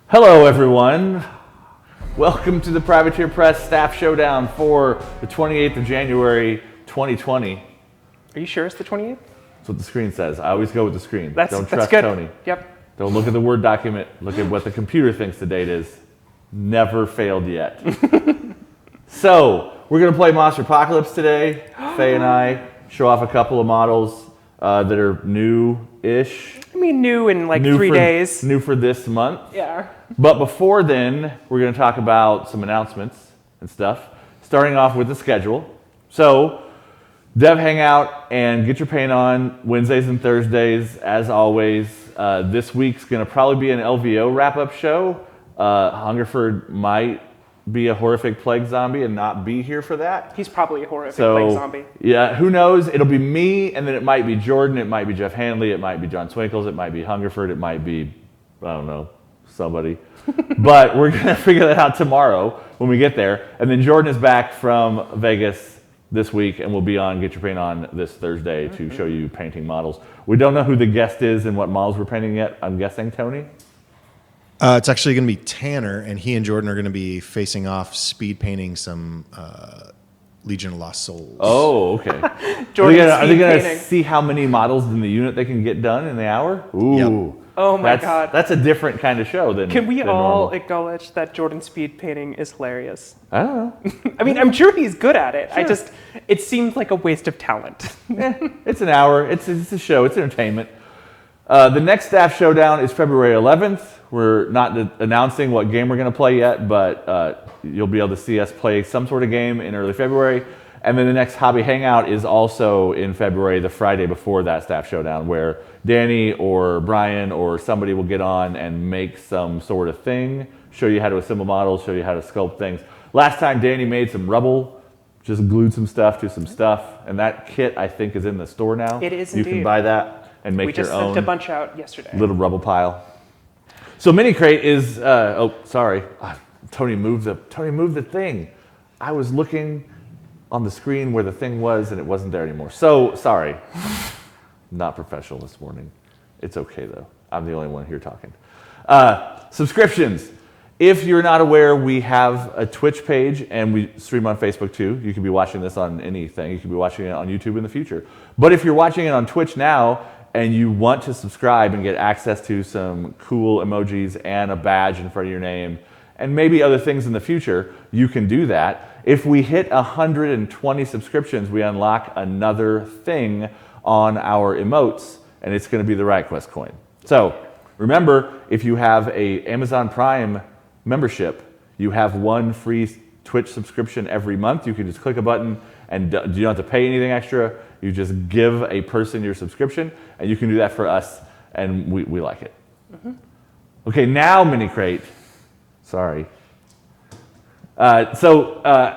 Hello, everyone. Welcome to the Privateer Press Staff Showdown for the 28th of January, 2020. Are you sure it's the 28th? That's what the screen says. I always go with the screen. Don't trust good. Tony. Yep. Don't look at the Word document. Look at what the computer thinks the date is. Never failed yet. So, we're going to play Monsterpocalypse today. Faye and I show off a couple of models that are new-ish. I mean, new in like 3 days. New for this month. Yeah. But before then, we're going to talk about some announcements and stuff, starting off with the schedule. So, Dev Hangout and Get Your Paint On Wednesdays and Thursdays, as always. This week's going to probably be an LVO wrap-up show. Hungerford might be a horrific plague zombie and not be here for that. He's probably a horrific plague zombie. Yeah, who knows? It'll be me, and then it might be Jordan, it might be Jeff Hanley, it might be John Swinkles, it might be Hungerford, it might be, I don't know, somebody. But we're going to figure that out tomorrow when we get there. And then Jordan is back from Vegas this week, and we'll be on Get Your Paint On this Thursday to show you painting models. We don't know who the guest is and what models we're painting yet. I'm guessing Tony? It's actually going to be Tanner, and he and Jordan are going to be facing off speed painting some Legion of Lost Souls. Oh, okay. Are they going to see how many models in the unit they can get done in the hour? Ooh. Yep. Oh my God. That's a different kind of show than Can we than all normal. acknowledge that Jordan's speed painting is hilarious? I don't know. I mean, I'm sure he's good at it. Sure. It seems like a waste of talent. It's an hour. It's a show. It's entertainment. The next Staff Showdown is February 11th. We're not announcing what game we're going to play yet, but you'll be able to see us play some sort of game in early February. And then the next Hobby Hangout is also in February, the Friday before that Staff Showdown, where Danny or Brian or somebody will get on and make some sort of thing, show you how to assemble models, show you how to sculpt things. Last time Danny made some rubble, just glued some stuff to some stuff, and that kit I think is in the store now. It is You indeed. can buy that and make your own. We just sent a bunch out yesterday. Little rubble pile. So Mini Crate is, Tony moved the thing. I was looking on the screen where the thing was and it wasn't there anymore. So, sorry. Not professional this morning. It's okay though. I'm the only one here talking. Subscriptions. If you're not aware, we have a Twitch page and we stream on Facebook too. You can be watching this on anything. You can be watching it on YouTube in the future. But if you're watching it on Twitch now, and you want to subscribe and get access to some cool emojis and a badge in front of your name, and maybe other things in the future, you can do that. If we hit 120 subscriptions, we unlock another thing on our emotes, and it's going to be the Riot Quest coin. So remember, if you have a Amazon Prime membership, you have one free Twitch subscription every month. You can just click a button, and you don't have to pay anything extra. You just give a person your subscription, and you can do that for us, and we like it. Mm-hmm. Okay, now Mini Crate. Sorry. Medusonia,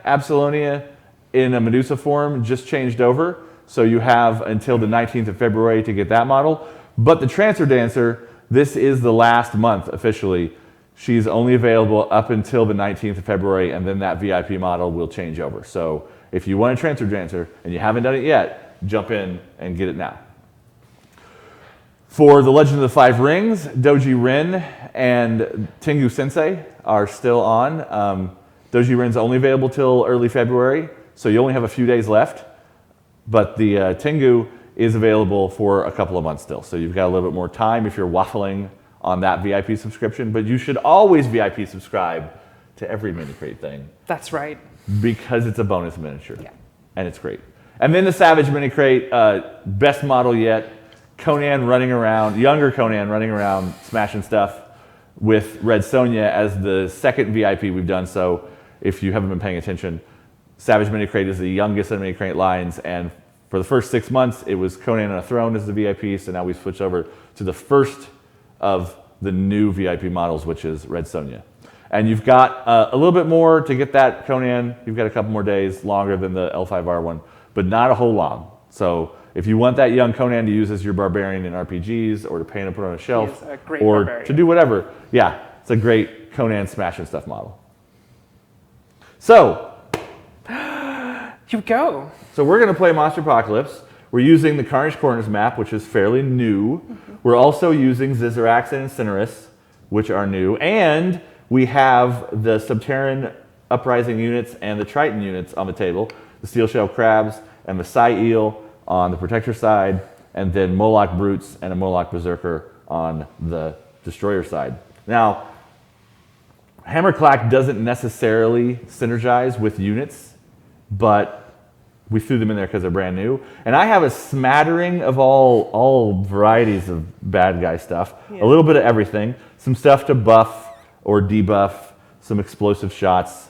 Absolonia in a Medusa form just changed over. So you have until the 19th of February to get that model. But the Transfer Dancer, this is the last month officially. She's only available up until the 19th of February, and then that VIP model will change over. So if you want a Transfer Dancer and you haven't done it yet, jump in and get it now. For the Legend of the Five Rings, Doji Rin and Tengu Sensei are still on. Doji Rin's only available till early February, so you only have a few days left. But the Tengu is available for a couple of months still, so you've got a little bit more time if you're waffling on that VIP subscription. But you should always VIP subscribe to every Mini Crate thing. That's right. Because it's a bonus miniature. Yeah. And it's great. And then the Savage Mini Crate, best model yet. Conan running around, younger Conan running around, smashing stuff with Red Sonja as the second VIP we've done. So if you haven't been paying attention, Savage Mini Crate is the youngest of Mini Crate lines. And for the first 6 months, it was Conan on a throne as the VIP. So now we've switched over to the first of the new VIP models, which is Red Sonja. And you've got a little bit more to get that Conan. You've got a couple more days, longer than the L5R one, but not a whole long. So if you want that young Conan to use as your barbarian in RPGs, or to paint and put on a shelf, or barbarian. To do whatever, yeah, it's a great Conan smash and stuff model. So, You go. So we're going to play Monsterpocalypse. We're using the Carnage Corners map, which is fairly new. Mm-hmm. We're also using Xixorax and Incinerus. which are new, and we have the Subterran Uprising units and the Triton units on the table, the Steel Shell Crabs and the Psy Eel on the Protector side, and then Moloch Brutes and a Moloch Berserker on the Destroyer side. Now, Hammerclack doesn't necessarily synergize with units, but we threw them in there because they're brand new. And I have a smattering of all varieties of bad guy stuff, a little bit of everything, some stuff to buff or debuff, some explosive shots,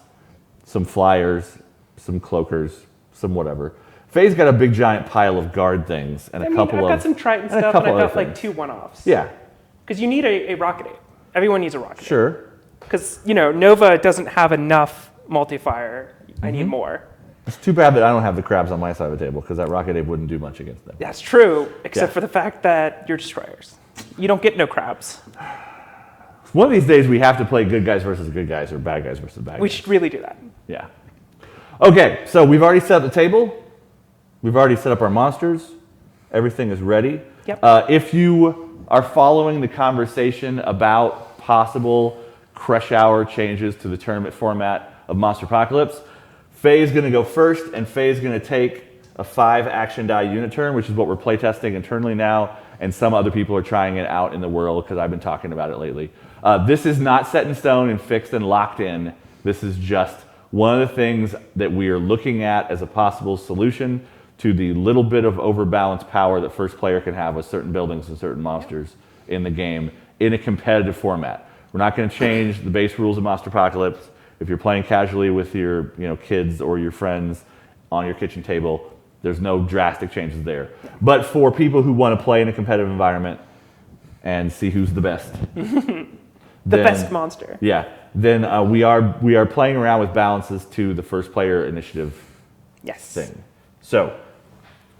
some flyers, some cloakers, some whatever. Faye's got a big giant pile of guard things and I've got some Triton stuff, and I've got like 2 one-offs. Yeah. Because you need a rocket aid. Everyone needs a rocket aid. Sure. Because, Nova doesn't have enough multi-fire. I need more. It's too bad that I don't have the crabs on my side of the table, because that rocket aid wouldn't do much against them. That's true, except for the fact that you're destroyers. You don't get no crabs. One of these days we have to play good guys versus good guys or bad guys versus bad guys. We should really do that. Yeah. Okay, so we've already set up the table. We've already set up our monsters. Everything is ready. Yep. If you are following the conversation about possible Crush Hour changes to the tournament format of Monsterpocalypse, Faye's going to go first, and Faye's going to take a 5 action die unit turn, which is what we're playtesting internally now, and some other people are trying it out in the world because I've been talking about it lately. This is not set in stone and fixed and locked in. This is just one of the things that we are looking at as a possible solution to the little bit of overbalanced power that first player can have with certain buildings and certain monsters in the game in a competitive format. We're not going to change the base rules of Monsterpocalypse. If you're playing casually with your kids or your friends on your kitchen table, there's no drastic changes there. But for people who want to play in a competitive environment and see who's the best, The best monster. Yeah, then we are playing around with balances to the first player initiative thing. So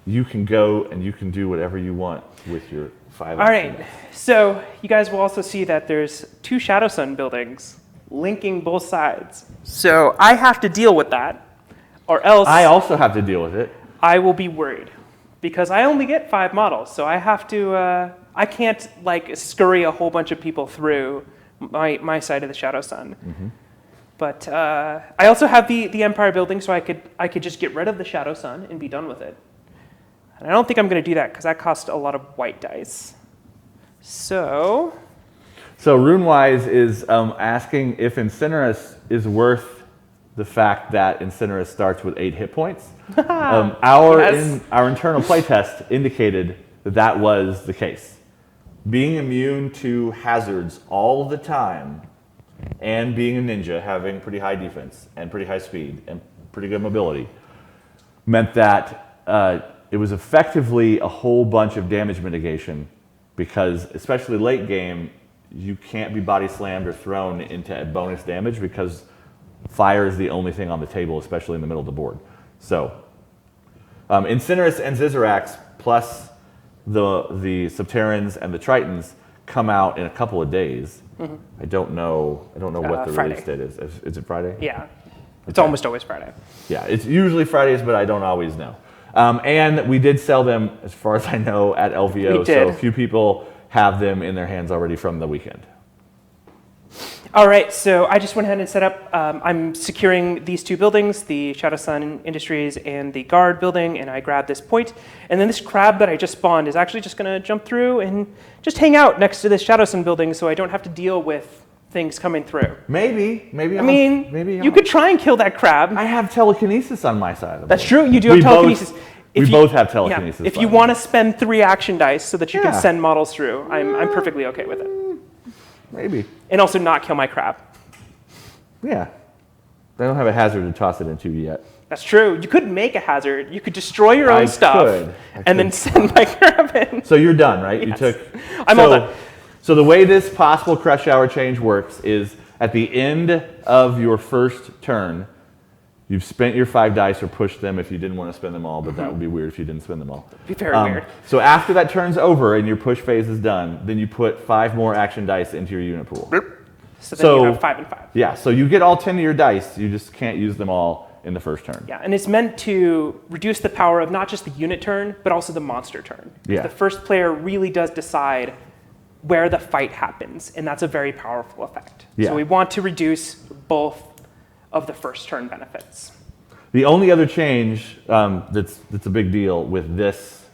you can go and you can do whatever you want with your 5. All right, so you guys will also see that there's 2 Shadow Sun buildings linking both sides. So I have to deal with that, or else I also have to deal with it. I will be worried, because I only get 5 models, so I have to. I can't scurry a whole bunch of people through my side of the Shadow Sun. Mm-hmm. But I also have the Empire building, so I could just get rid of the Shadow Sun and be done with it. And I don't think I'm going to do that because that costs a lot of white dice. So RuneWise is asking if Incinerus is worth the fact that Incinerus starts with 8 hit points. Our internal playtest indicated that was the case. Being immune to hazards all the time, and being a ninja, having pretty high defense and pretty high speed and pretty good mobility, meant that it was effectively a whole bunch of damage mitigation, because especially late game, you can't be body slammed or thrown into bonus damage because fire is the only thing on the table, especially in the middle of the board. So Incinerus and Xixorax plus the Subterrans and the Tritons come out in a couple of days. Mm-hmm. I don't know what the Friday. release date is. Is it Friday? Yeah, it's almost always Friday. Yeah, it's usually Fridays, but I don't always know. And we did sell them, as far as I know, at LVO. We did. So a few people have them in their hands already from the weekend. All right, so I just went ahead and set up, I'm securing these 2 buildings, the Shadow Sun Industries and the Guard building, and I grabbed this point. And then this crab that I just spawned is actually just going to jump through and just hang out next to this Shadow Sun building so I don't have to deal with things coming through. Maybe. You could try and kill that crab. I have telekinesis on my side of the That's board. true, you do have telekinesis. We both have telekinesis. Yeah, if you want to spend 3 action dice so that you can send models through, I'm perfectly okay with it. Maybe. And also not kill my crab. Yeah. I don't have a hazard to toss it into yet. That's true. You could make a hazard. You could destroy your own stuff and then send my crab in. So you're done, right? Yes. I'm all done. So the way this possible Crush Hour change works is at the end of your first turn, you've spent your 5 dice or pushed them if you didn't want to spend them all, but that would be weird if you didn't spend them all. It'd be very weird. So after that turn's over and your push phase is done, then you put 5 more action dice into your unit pool. So then you have 5 and 5. Yeah, so you get all 10 of your dice. You just can't use them all in the first turn. Yeah, and it's meant to reduce the power of not just the unit turn, but also the monster turn. Yeah. The first player really does decide where the fight happens, and that's a very powerful effect. Yeah. So we want to reduce both of the first turn benefits. The only other change that's a big deal with this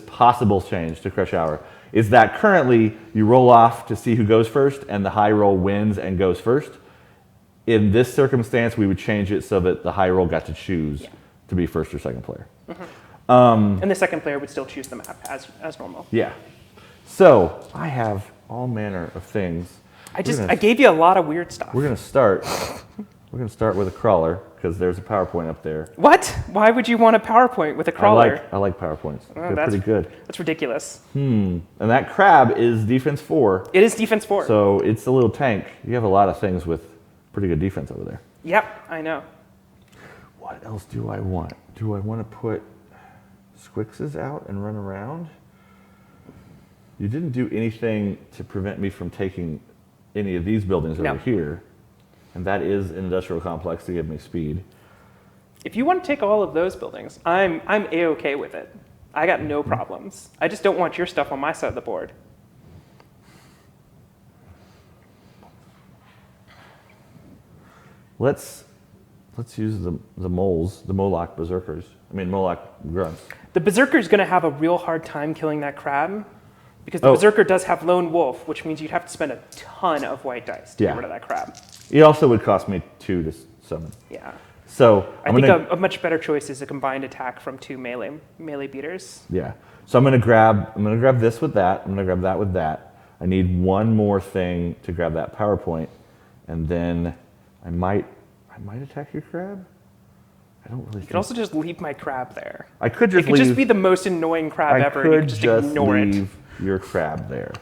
possible change to Crush Hour is that currently you roll off to see who goes first, and the high roll wins and goes first. In this circumstance, we would change it so that the high roll got to choose to be first or second player. And the second player would still choose the map as normal. Yeah. So I have all manner of things. I gave you a lot of weird stuff. We're gonna start with a crawler because there's a PowerPoint up there. What? Why would you want a PowerPoint with a crawler? I like PowerPoints. Oh, They're pretty good. That's ridiculous. And that crab is defense 4. It is defense 4. So it's a little tank. You have a lot of things with pretty good defense over there. Yep, I know. What else do I want? Do I want to put Squixes out and run around? You didn't do anything to prevent me from taking any of these buildings over here. And that is an industrial complex to give me speed. If you want to take all of those buildings, I'm A-okay with it. I got no problems. I just don't want your stuff on my side of the board. Let's use the moles, the Moloch berserkers. Moloch grunts. The berserker is going to have a real hard time killing that crab because the berserker does have lone wolf, which means you'd have to spend a ton of white dice to get rid of that crab. It also would cost me 2 to summon. Yeah. So I think a much better choice is a combined attack from 2 melee beaters. Yeah. So I'm gonna grab this with that. I'm gonna grab that with that. I need one more thing to grab that PowerPoint, and then I might attack your crab. I don't really. You could also just leave my crab there. I could just. It could just be the most annoying crab ever. And you could just ignore it. Leave your crab there.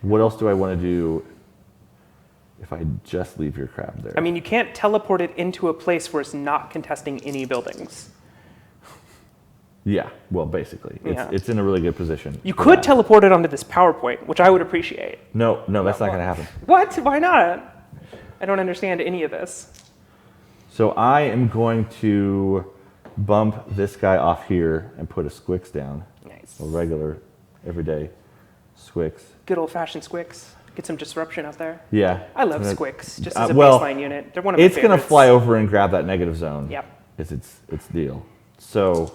What else do I want to do? If I just leave your crab there. You can't teleport it into a place where it's not contesting any buildings. Yeah, well, basically. It's in a really good position. You could teleport it onto this PowerPoint, which I would appreciate. No, that's not going to happen. What? Why not? I don't understand any of this. So I am going to bump this guy off here and put a Squix down. Nice. A regular, everyday Squix. Good old-fashioned Squix. Get some disruption up there. Yeah. I love Squix, just as a baseline unit. They're one of my favorites. It's going to fly over and grab that negative zone. Yep. It's its deal. So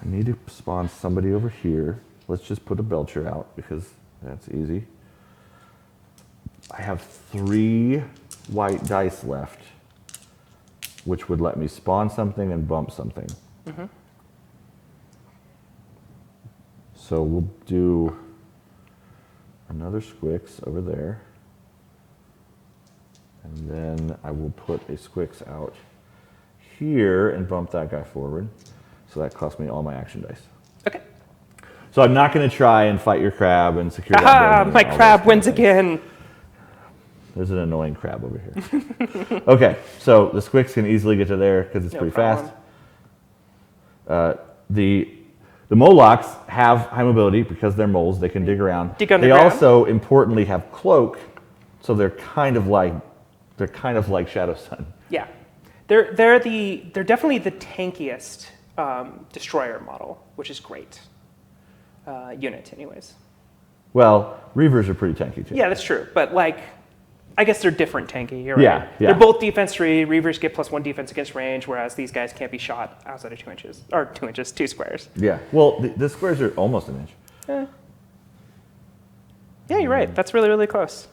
I need to spawn somebody over here. Let's just put a Belcher out because that's easy. I have 3 white dice left, which would let me spawn something and bump something. So we'll do another Squix over there. And then I will put a Squix out here and bump that guy forward. So that cost me all my action dice. Okay. So I'm not going to try and fight your crab and secure that building. My crab wins again. There's an annoying crab over here. Okay, so the Squix can easily get to there because it's pretty fast. The Molochs have high mobility because they're moles. They can dig around. Dig underground. They also importantly have cloak, so they're kind of like Shadow Sun. Yeah, they're definitely the tankiest destroyer model, which is great. Unit, anyways. Well, Reavers are pretty tanky too. Yeah, that's true. But I guess they're different tanky. You're Yeah, right. yeah. They're both defense 3. Reavers get +1 defense against range, whereas these guys can't be shot outside of 2 inches. Or 2 inches, 2 squares. Yeah. Well, the squares are almost an inch. Yeah, you're right. That's really, really close.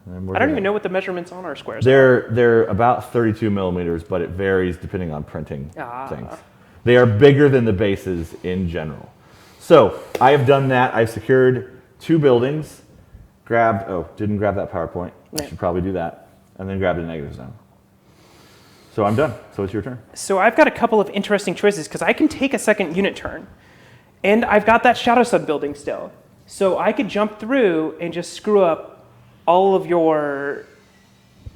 I don't even know what the measurements on our squares are. They're about 32 millimeters, but it varies depending on printing things. Ah. They are bigger than the bases in general. So I have done that. I've secured 2 buildings. Didn't grab that PowerPoint. I should probably do that. And then grabbed a negative zone. So I'm done. So it's your turn. So I've got a couple of interesting choices because I can take a second unit turn. And I've got that Shadow Sun building still. So I could jump through and just screw up all of your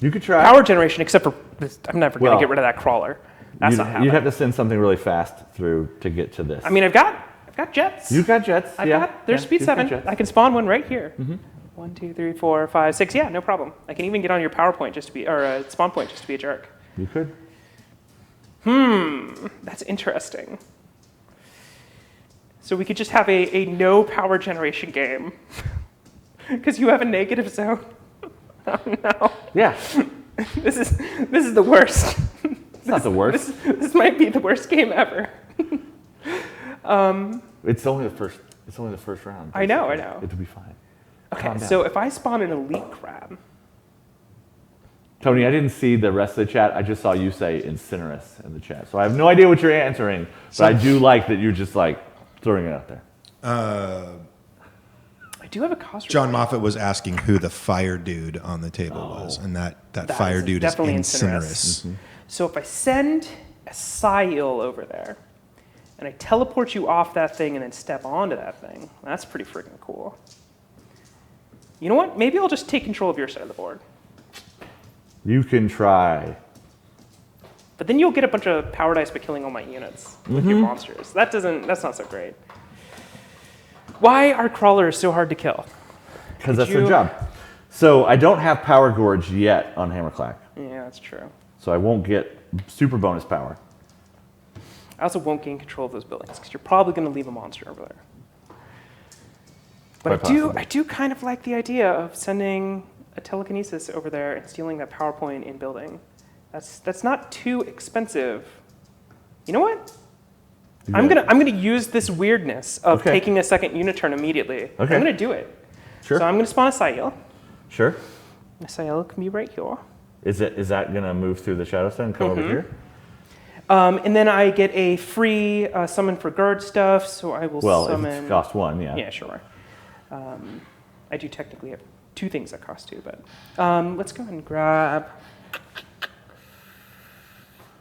You could try. power generation, except for this. I'm never going to get rid of that crawler. That's not happening. You'd have to send something really fast through to get to this. I've got jets. You've got jets. There's speed you've got 7. jets. I can spawn one right here. 1, 2, 3, 4, 5, 6. Yeah, no problem. I can even get on your PowerPoint or spawn point just to be a jerk. You could. That's interesting. So we could just have a no power generation game. Because you have a negative zone. Oh no. Yeah. This is the worst. It's not the worst. This might be the worst game ever. It's only the first round. I know. It'll be fine. Okay, Calm down. so if I spawn an elite crab, Tony, I didn't see the rest of the chat. I just saw you say Incinerus in the chat. So I have no idea what you're answering, but I do like that you're just like throwing it out there. I do have a cost. John Moffat was asking who the fire dude on the table was, and that fire is dude is definitely Incinerus. So if I send a Psy-Eel over there, and I teleport you off that thing and then step onto that thing, that's pretty freaking cool. You know what? Maybe I'll just take control of your side of the board. You can try. But then you'll get a bunch of power dice by killing all my units with your monsters. That's not so great. Why are crawlers so hard to kill? Because that's their job. So I don't have Power Gorge yet on Hammerclack. Yeah, that's true. So I won't get super bonus power. I also won't gain control of those buildings because you're probably going to leave a monster over there. But Quite I do kind of like the idea of sending a telekinesis over there and stealing that power point in building. That's not too expensive. You know what? I'm gonna use this weirdness of taking a second unit turn immediately. Okay. I'm gonna do it. Sure. So I'm gonna spawn a Psy-Eel. Sure. The Psy-Eel can be right here. Is that gonna move through the Shadow Stone and come over here? And then I get a free summon for guard stuff, so I will summon. Well, it costs one, yeah. Yeah, sure. I do technically have 2 things that cost 2, but let's go ahead and grab.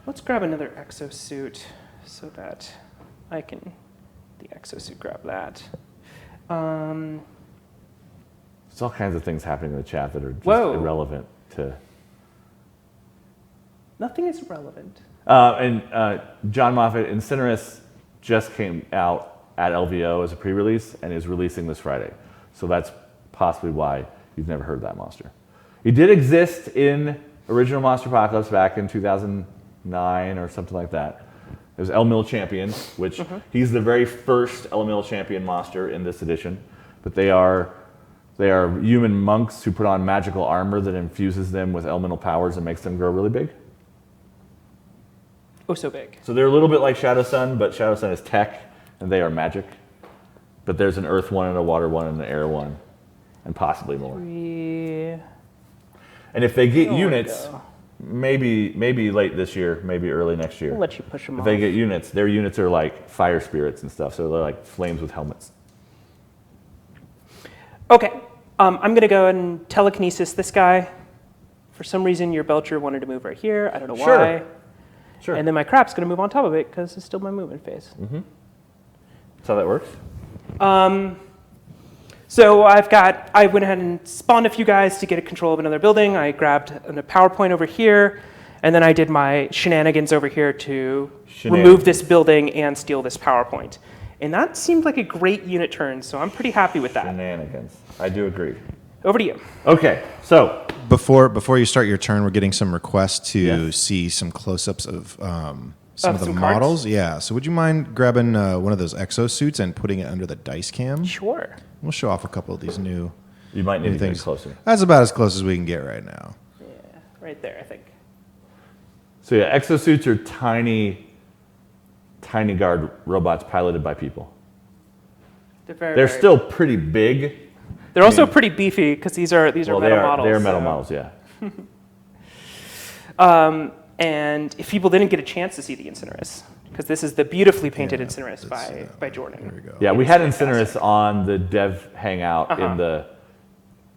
Let's grab another exosuit so that I can. The exosuit grab that. There's all kinds of things happening in the chat that are just irrelevant to. Nothing is relevant. And John Moffat, Incinerus just came out at LVO as a pre-release and is releasing this Friday. So that's possibly why you've never heard of that monster. He did exist in original Monsterpocalypse back in 2009 or something like that. It was El Mil Champion, which he's the very first El Mil Champion monster in this edition. But they are human monks who put on magical armor that infuses them with elemental powers and makes them grow really big. Oh, so big. So they're a little bit like Shadow Sun, but Shadow Sun is tech, and they are magic. But there's an Earth one and a Water one and an Air one, and possibly more. And if they get units, maybe late this year, maybe early next year. I'll let you push them If off. they get units, their units are like fire spirits and stuff, so they're like flames with helmets. Okay, I'm going to go and telekinesis this guy. For some reason, your Belcher wanted to move right here. I don't know why. Sure. And then my crap's going to move on top of it because it's still my movement phase. That's how that works. So I went ahead and spawned a few guys to get control of another building. I grabbed a PowerPoint over here, and then I did my shenanigans over here to remove this building and steal this PowerPoint. And that seemed like a great unit turn, so I'm pretty happy with that. Shenanigans. I do agree. Over to you. Okay, so Before you start your turn, we're getting some requests to Yes. see some close-ups of some of the some models. cards? Yeah. So would you mind grabbing one of those exosuits and putting it under the dice cam? Sure. We'll show off a couple of these new you might need to get things. closer. That's about as close as we can get right now. Yeah, right there, I think. So yeah, exosuits are tiny guard robots piloted by people. They're still pretty big. They're also pretty beefy because these are metal models. They're metal models, yeah. And if people didn't get a chance to see the Incinerus, because this is the beautifully painted Incinerus by Jordan. There we go. Yeah, we had Incinerus on the dev hangout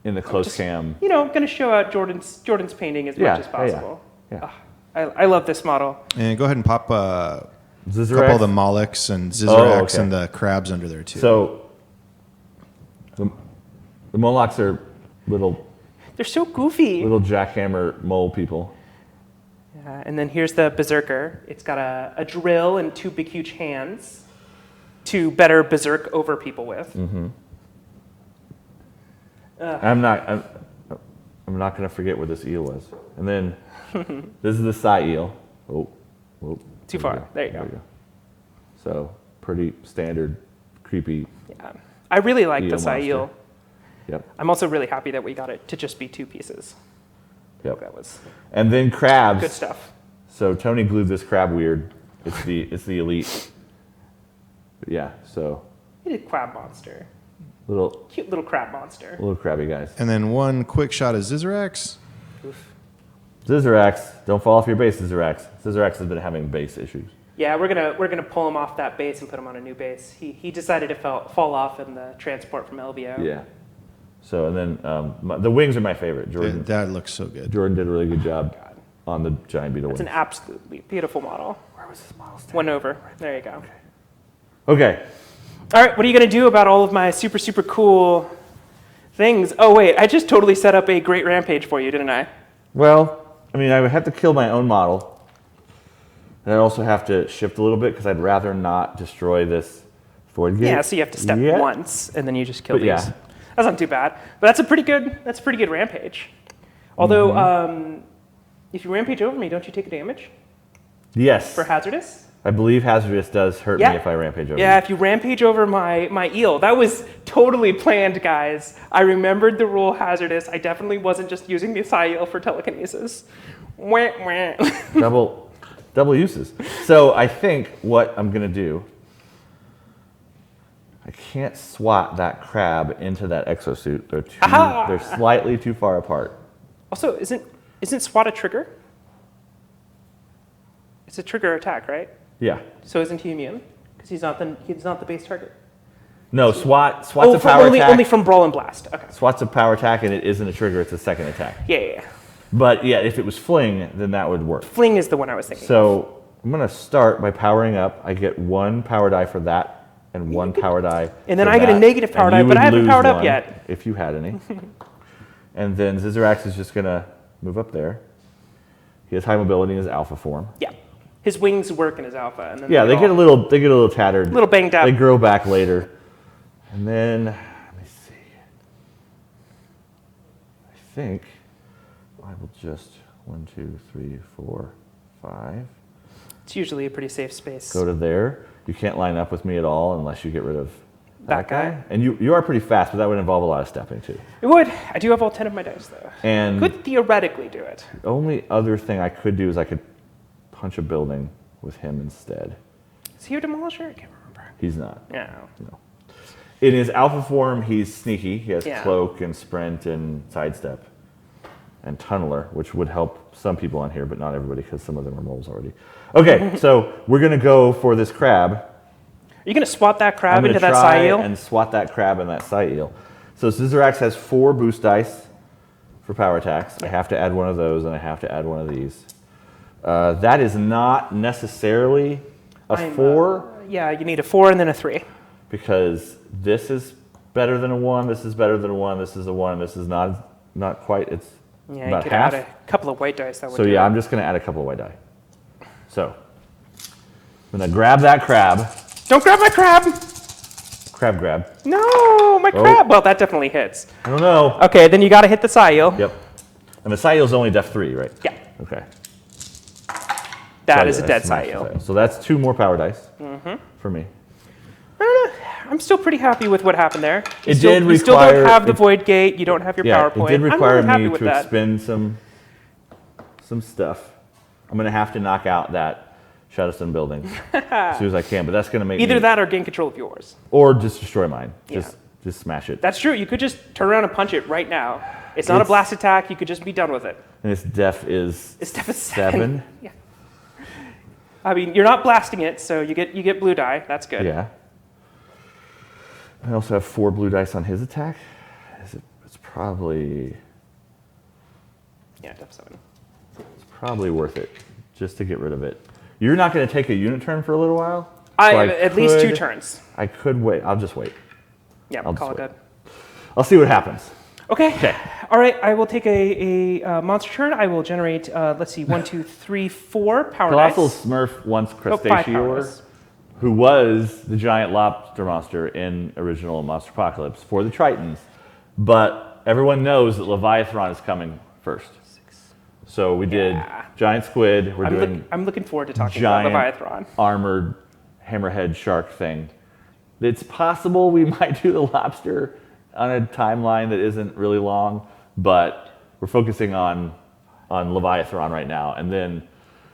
in the close cam. You know, going to show out Jordan's painting as much as possible. Yeah. I love this model. And go ahead and pop a Xixorax. couple of the Molochs and Xixorax okay. and the crabs under there too. So the Molochs are They're so goofy. little jackhammer mole people. And then here's the Berserker. It's got a drill and 2 big, huge hands to better berserk over people with. I'm not going to forget where this eel was. And then this is the Psy-Eel. Too far. There you go. So pretty standard creepy. Yeah. I really like the Eel monster. Eel. Yep. I'm also really happy that we got it to just be 2 pieces. Yep. That was And then crabs. good stuff. So Tony glued this crab weird. It's the elite. But yeah, so We did crab monster. little Cute little crab monster. crabby guys. And then one quick shot of Xixorax. Xixorax, don't fall off your base, Xixorax. Xixorax has been having base issues. Yeah, we're gonna pull him off that base and put him on a new base. He decided to fall off in the transport from LVO. Yeah. So and then the wings are my favorite. Jordan That looks so good. Jordan did a really good job on the giant beetle It's an wings. absolutely beautiful model. Where was this model? One over. There you go. Okay. All right, what are you gonna do about all of my super, super cool things? Oh wait, I just totally set up a great rampage for you, didn't I? Well, I mean, I would have to kill my own model. And I'd also have to shift a little bit because I'd rather not destroy this void gate. Yeah, so you have to step yet. once and then you just kill But these. yeah. That's not too bad. But that's a pretty good rampage. Although, Mm-hmm. if you rampage over me, don't you take a damage Yes. for hazardous? I believe hazardous does hurt Yeah. me if I rampage over. Yeah, you. if you rampage over my eel. That was totally planned, guys. I remembered the rule hazardous. I definitely wasn't just using the psi eel for telekinesis. Wah, wah. double uses. So I think what I'm gonna do, I can't swat that crab into that exosuit. They're slightly too far apart. Also, isn't SWAT a trigger? It's a trigger attack, right? Yeah. So isn't he immune? Because he's not the base target. No, SWAT's a power attack. Only from Brawl and Blast. Okay. SWAT's a power attack, and it isn't a trigger. It's a second attack. Yeah. But yeah, if it was fling, then that would work. Fling is the one I was thinking. So I'm gonna start by powering up. I get 1 power die for that, and 1 power die. And then for I get a that. negative power And die, you but would I haven't lose powered up 1 yet. if you had any. And then Xixorax is just gonna move up there. He has high mobility in his alpha form. Yeah. His wings work in his alpha, and then Yeah, they get a little tattered. a little banged up. They grow back later. And then let me see. I think I will just 1, 2, 3, 4, 5. It's usually a pretty safe space. Go to there. You can't line up with me at all unless you get rid of That guy? And you are pretty fast, but that would involve a lot of stepping too. It would. I do have all 10 of my dice, though. And Could theoretically do it. the only other thing I could do is I could punch a building with him instead. Is he a demolisher? I can't remember. He's not. Yeah. No. In his alpha form, he's sneaky. He has Yeah. cloak and sprint and sidestep and tunneler, which would help some people on here, but not everybody because some of them are moles already. Okay, so we're going to go for this crab. Are you going to swap that I'm crab going into to that try psi eel? and swat that crab and that psi eel. So Xixorax has 4 boost dice for power attacks. I have to add one of those, and I have to add one of these. That is not necessarily a 4. Yeah, you need a 4 and then a 3. Because this is better than a 1, this is better than a 1, this is a 1, this is not quite, it's Yeah, about you could half. add a couple of white dice. That would So do yeah, it. I'm just going to add a couple of white die. So I'm going to grab that crab. Don't grab my crab! Crab grab. No, my crab! Well, that definitely hits. I don't know. Okay, then you got to hit the psi eel. Yep. And the psi eel's only def 3, right? Yeah, Okay. that So is yeah, a dead that's psi my eel. So that's 2 more power dice for me. I'm still pretty happy with what happened there. It did You still require- don't have the it- void gate. You don't have your Yeah, PowerPoint. it did require I'm really happy me with to that. expend some stuff. I'm going to have to knock out that Shadowstone building as soon as I can, but that's going to make Either me, that or gain control of yours. or just destroy mine. Yeah. Just smash it. That's true. You could just turn around and punch it right now. It's not a It's- blast attack. You could just be done with it. And its def is It's def is 7. Yeah. I mean, you're not blasting it, so you get blue die. That's good. Yeah. I also have 4 blue dice on his attack. It's probably Yeah, def 7. probably worth it just to get rid of it. You're not going to take a unit turn for a little while. At least 2 could- turns. I could wait. I'll just wait. Yeah, I'll call it just good. I'll see what happens. Okay. Okay. All right. I will take a monster turn. I will generate. Let's see. 1, 2, 3, 4 power Colossal dice. Smurf wants 5 power Crustaceor, dice. who was the giant lobster monster in original Monsterpocalypse for the Tritons. But everyone knows that Leviathan is coming first. So we did Yeah. giant squid. We're doing I'm looking forward to talking giant about Leviathan. armored hammerhead shark thing. It's possible we might do the lobster on a timeline that isn't really long, but we're focusing on Leviathan right now, and then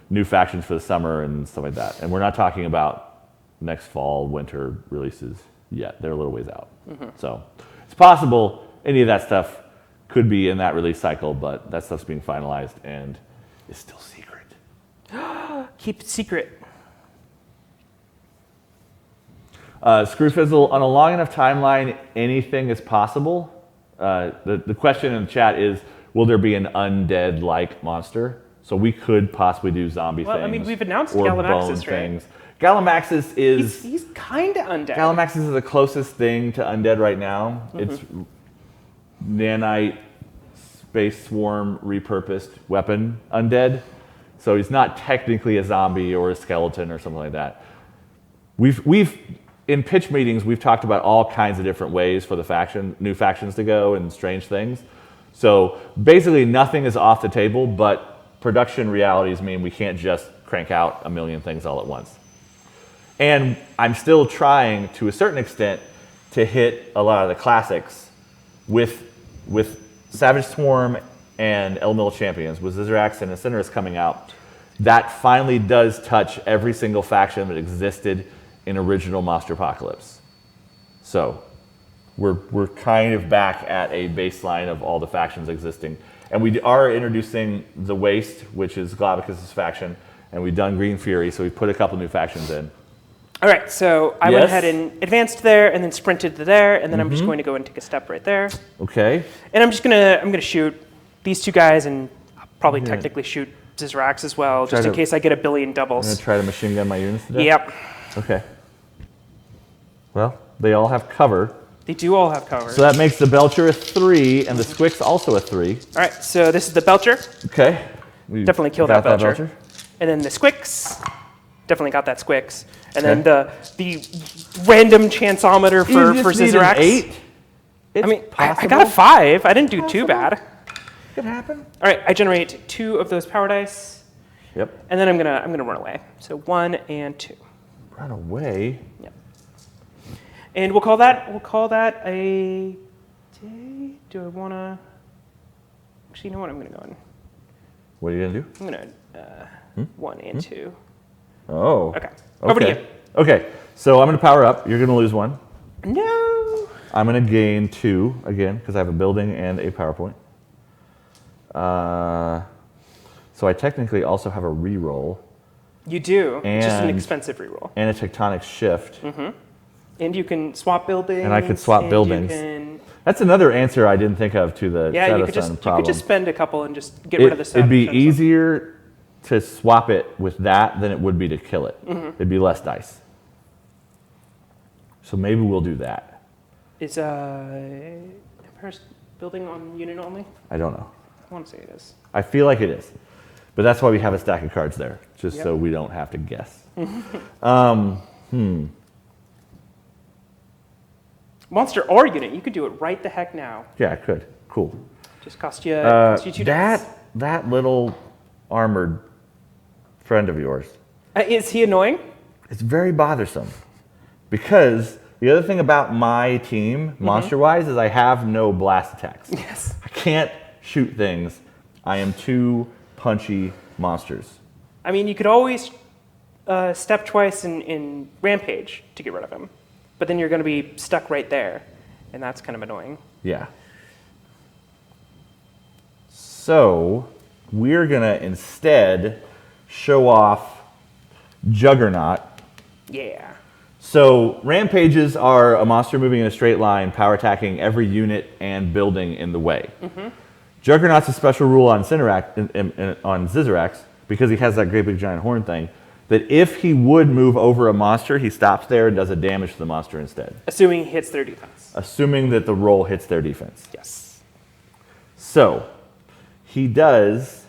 new factions for the summer and stuff like that. And we're not talking about next fall, winter releases yet. They're a little ways out. So it's possible any of that stuff could be in that release cycle, but that stuff's being finalized and is still secret. Keep it secret. Screwfizzle, on a long enough timeline, anything is possible. The question in the chat is, will there be an undead-like monster? So we could possibly do zombie things. I mean, we've announced or Gallamaxis, bone right? things. Gallamaxis is... He's kind of undead. Gallamaxis is the closest thing to undead right now. It's nanite, space swarm, repurposed weapon undead. So he's not technically a zombie or a skeleton or something like that. We've in pitch meetings, we've talked about all kinds of different ways for the new factions to go and strange things. So basically nothing is off the table, but production realities mean we can't just crank out a million things all at once. And I'm still trying, to a certain extent, to hit a lot of the classics with Savage Swarm and Elemental Champions, with Xixorax and Incinerus coming out. That finally does touch every single faction that existed in original Monsterpocalypse. So we're kind of back at a baseline of all the factions existing. And we are introducing the Waste, which is Glavicus' faction, and we've done Green Fury, so we put a couple new factions in. All right, so I went ahead and advanced there, and then sprinted to there, and then I'm just going to go and take a step right there. Okay. And I'm gonna shoot these two guys, and I'll probably technically shoot Xixorax as well, just in case I get a billion I'm doubles. going to try to machine gun my units to death? Yep. Okay. Well, they all have cover. They do all have cover. So that makes the Belcher a 3, and the Squix also a 3. All right, so this is the Belcher. Okay. We Definitely killed got that Belcher. And then the Squix. Definitely got that Squix. And then the random chanceometer for Xixorax. 8? I mean, I got a 5. I didn't do too bad. Could happen. All right, I generate 2 of those power dice. Yep. And then I'm gonna run away. So 1 and 2. Run away. Yep. And we'll call that a day. Do I wanna? Actually, you know what? I'm gonna go in. What are you gonna do? I'm gonna 1 and 2. Oh. Okay. Over to you. Okay. So I'm gonna power up. You're gonna lose 1. No. I'm gonna gain 2 again because I have a building and a PowerPoint. So I technically also have a reroll. You do. It's just an And- expensive reroll. And a tectonic shift. And you can swap buildings. And I could swap and buildings. You can, That's another answer I didn't think of to the yeah, Shadow you could Sun just problem. spend a couple and just get rid of the Shadow It'd be Sun. easier to swap it with that than it would be to kill it. It'd be less dice. So maybe we'll do that. Is Empire's building on unit only? I don't know. I want to say it is. I feel like it is. But that's why we have a stack of cards there, just Yep. so we don't have to guess. Monster or unit, you could do it right the heck now. Yeah, I could. Cool. Just cost you 2 dice. That little armored friend of yours, Is he annoying? it's very bothersome. Because the other thing about my team, monster-wise, is I have no blast attacks. Yes. I can't shoot things. I am too punchy monsters. I mean, you could always step twice in Rampage to get rid of him. But then you're going to be stuck right there. And that's kind of annoying. Yeah. So we're going to instead show off Juggernaut. Yeah. So rampages are a monster moving in a straight line, power attacking every unit and building in the way. Juggernaut's a special rule on Xixorax, because he has that great big giant horn thing, that if he would move over a monster, he stops there and does a damage to the monster instead. Assuming he hits their defense. Assuming that the roll hits their defense. Yes. So he does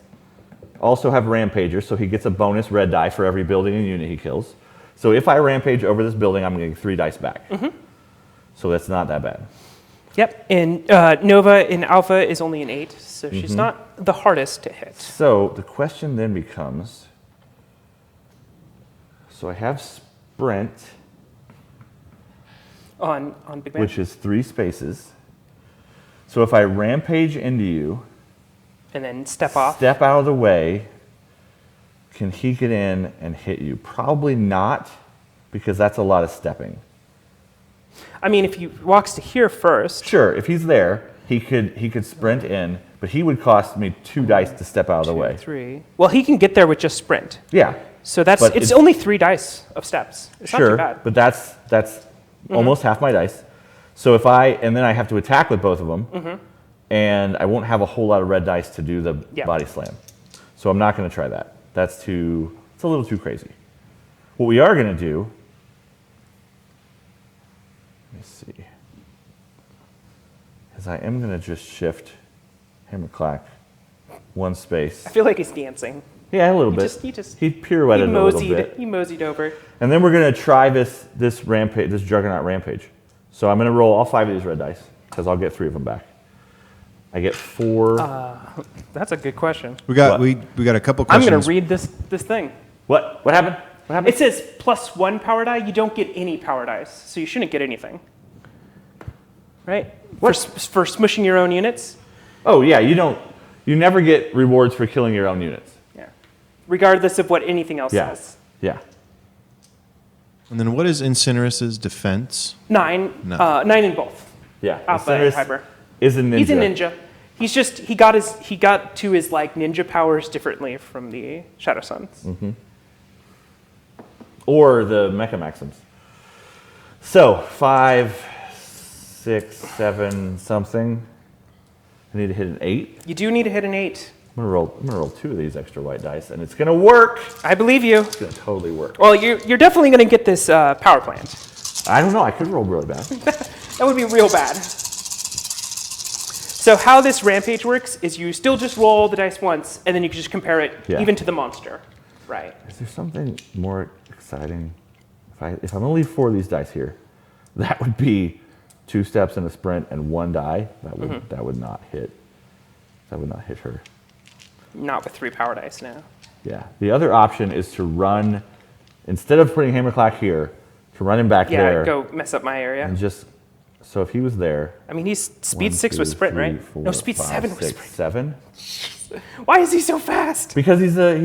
also have Rampager, so he gets a bonus red die for every building and unit he kills. So if I rampage over this building, I'm getting 3 dice back. So that's not that bad. Yep. And Nova in Alpha is only an 8, so she's not the hardest to hit. So the question then becomes, so I have Sprint. On Big Man. which is 3 spaces. So if I rampage into you, And then step off. step out of the way, can he get in and hit you? Probably not, because that's a lot of stepping. I mean, if he walks to here first. Sure, if he's there, he could sprint in, but he would cost me 2 dice to step out of the way. 3. Well, he can get there with just sprint. Yeah. So that's But it's only 3 dice of steps. It's not Sure, too bad. but that's almost half my dice. So and then I have to attack with both of them, and I won't have a whole lot of red dice to do the Yeah. body slam. So I'm not going to try that. It's a little too crazy. What we are going to do, let me see, is I am going to just shift Hammerclack 1 space. I feel like he's dancing. Yeah, a little bit. He pirouetted a little bit. He moseyed over. And then we're going to try this rampage, this Juggernaut rampage. So I'm going to roll all 5 of these red dice, because I'll get 3 of them back. I get 4. That's a good question. We got What? we got a couple I'm questions. going to read this thing. What happened? What happened? It says +1 power die. You don't get any power dice, so you shouldn't get anything. Right? For smushing your own units. Oh yeah, you never get rewards for killing your own units. Yeah. Regardless of what anything else Yeah. says. Yeah. And then what is Incinerus's defense? 9. No. 9 in both. Yeah. Alpha and Incinerus Hyper. is a ninja. He's a ninja. He's just he got to his like ninja powers differently from the Shadow Sons. Or the Mecha Maxims. So 5, 6, 7, something. I need to hit an 8. You do need to hit an 8. I'm gonna roll 2 of these extra white dice, and it's gonna work. I believe you. It's gonna totally work. Well, you're definitely going to get this power plant. I don't know. I could roll really bad. That would be real bad. So how this rampage works is you still just roll the dice once, and then you can just compare it even to the monster. Right. Is there something more exciting? If I'm gonna leave 4 of these dice here, that would be 2 steps and a sprint and 1 die. That would not hit. That would not hit her. Not with 3 power dice now. Yeah. The other option is to run, instead of putting Hammerclack here, to run him back there. Yeah, go mess up my area. And just, so if he was there. I mean, he's speed 1, 6 with 2, sprint, 3, right? 4, No, speed 5, 7 with 6, sprint. 7. Why is he so fast? Because he's the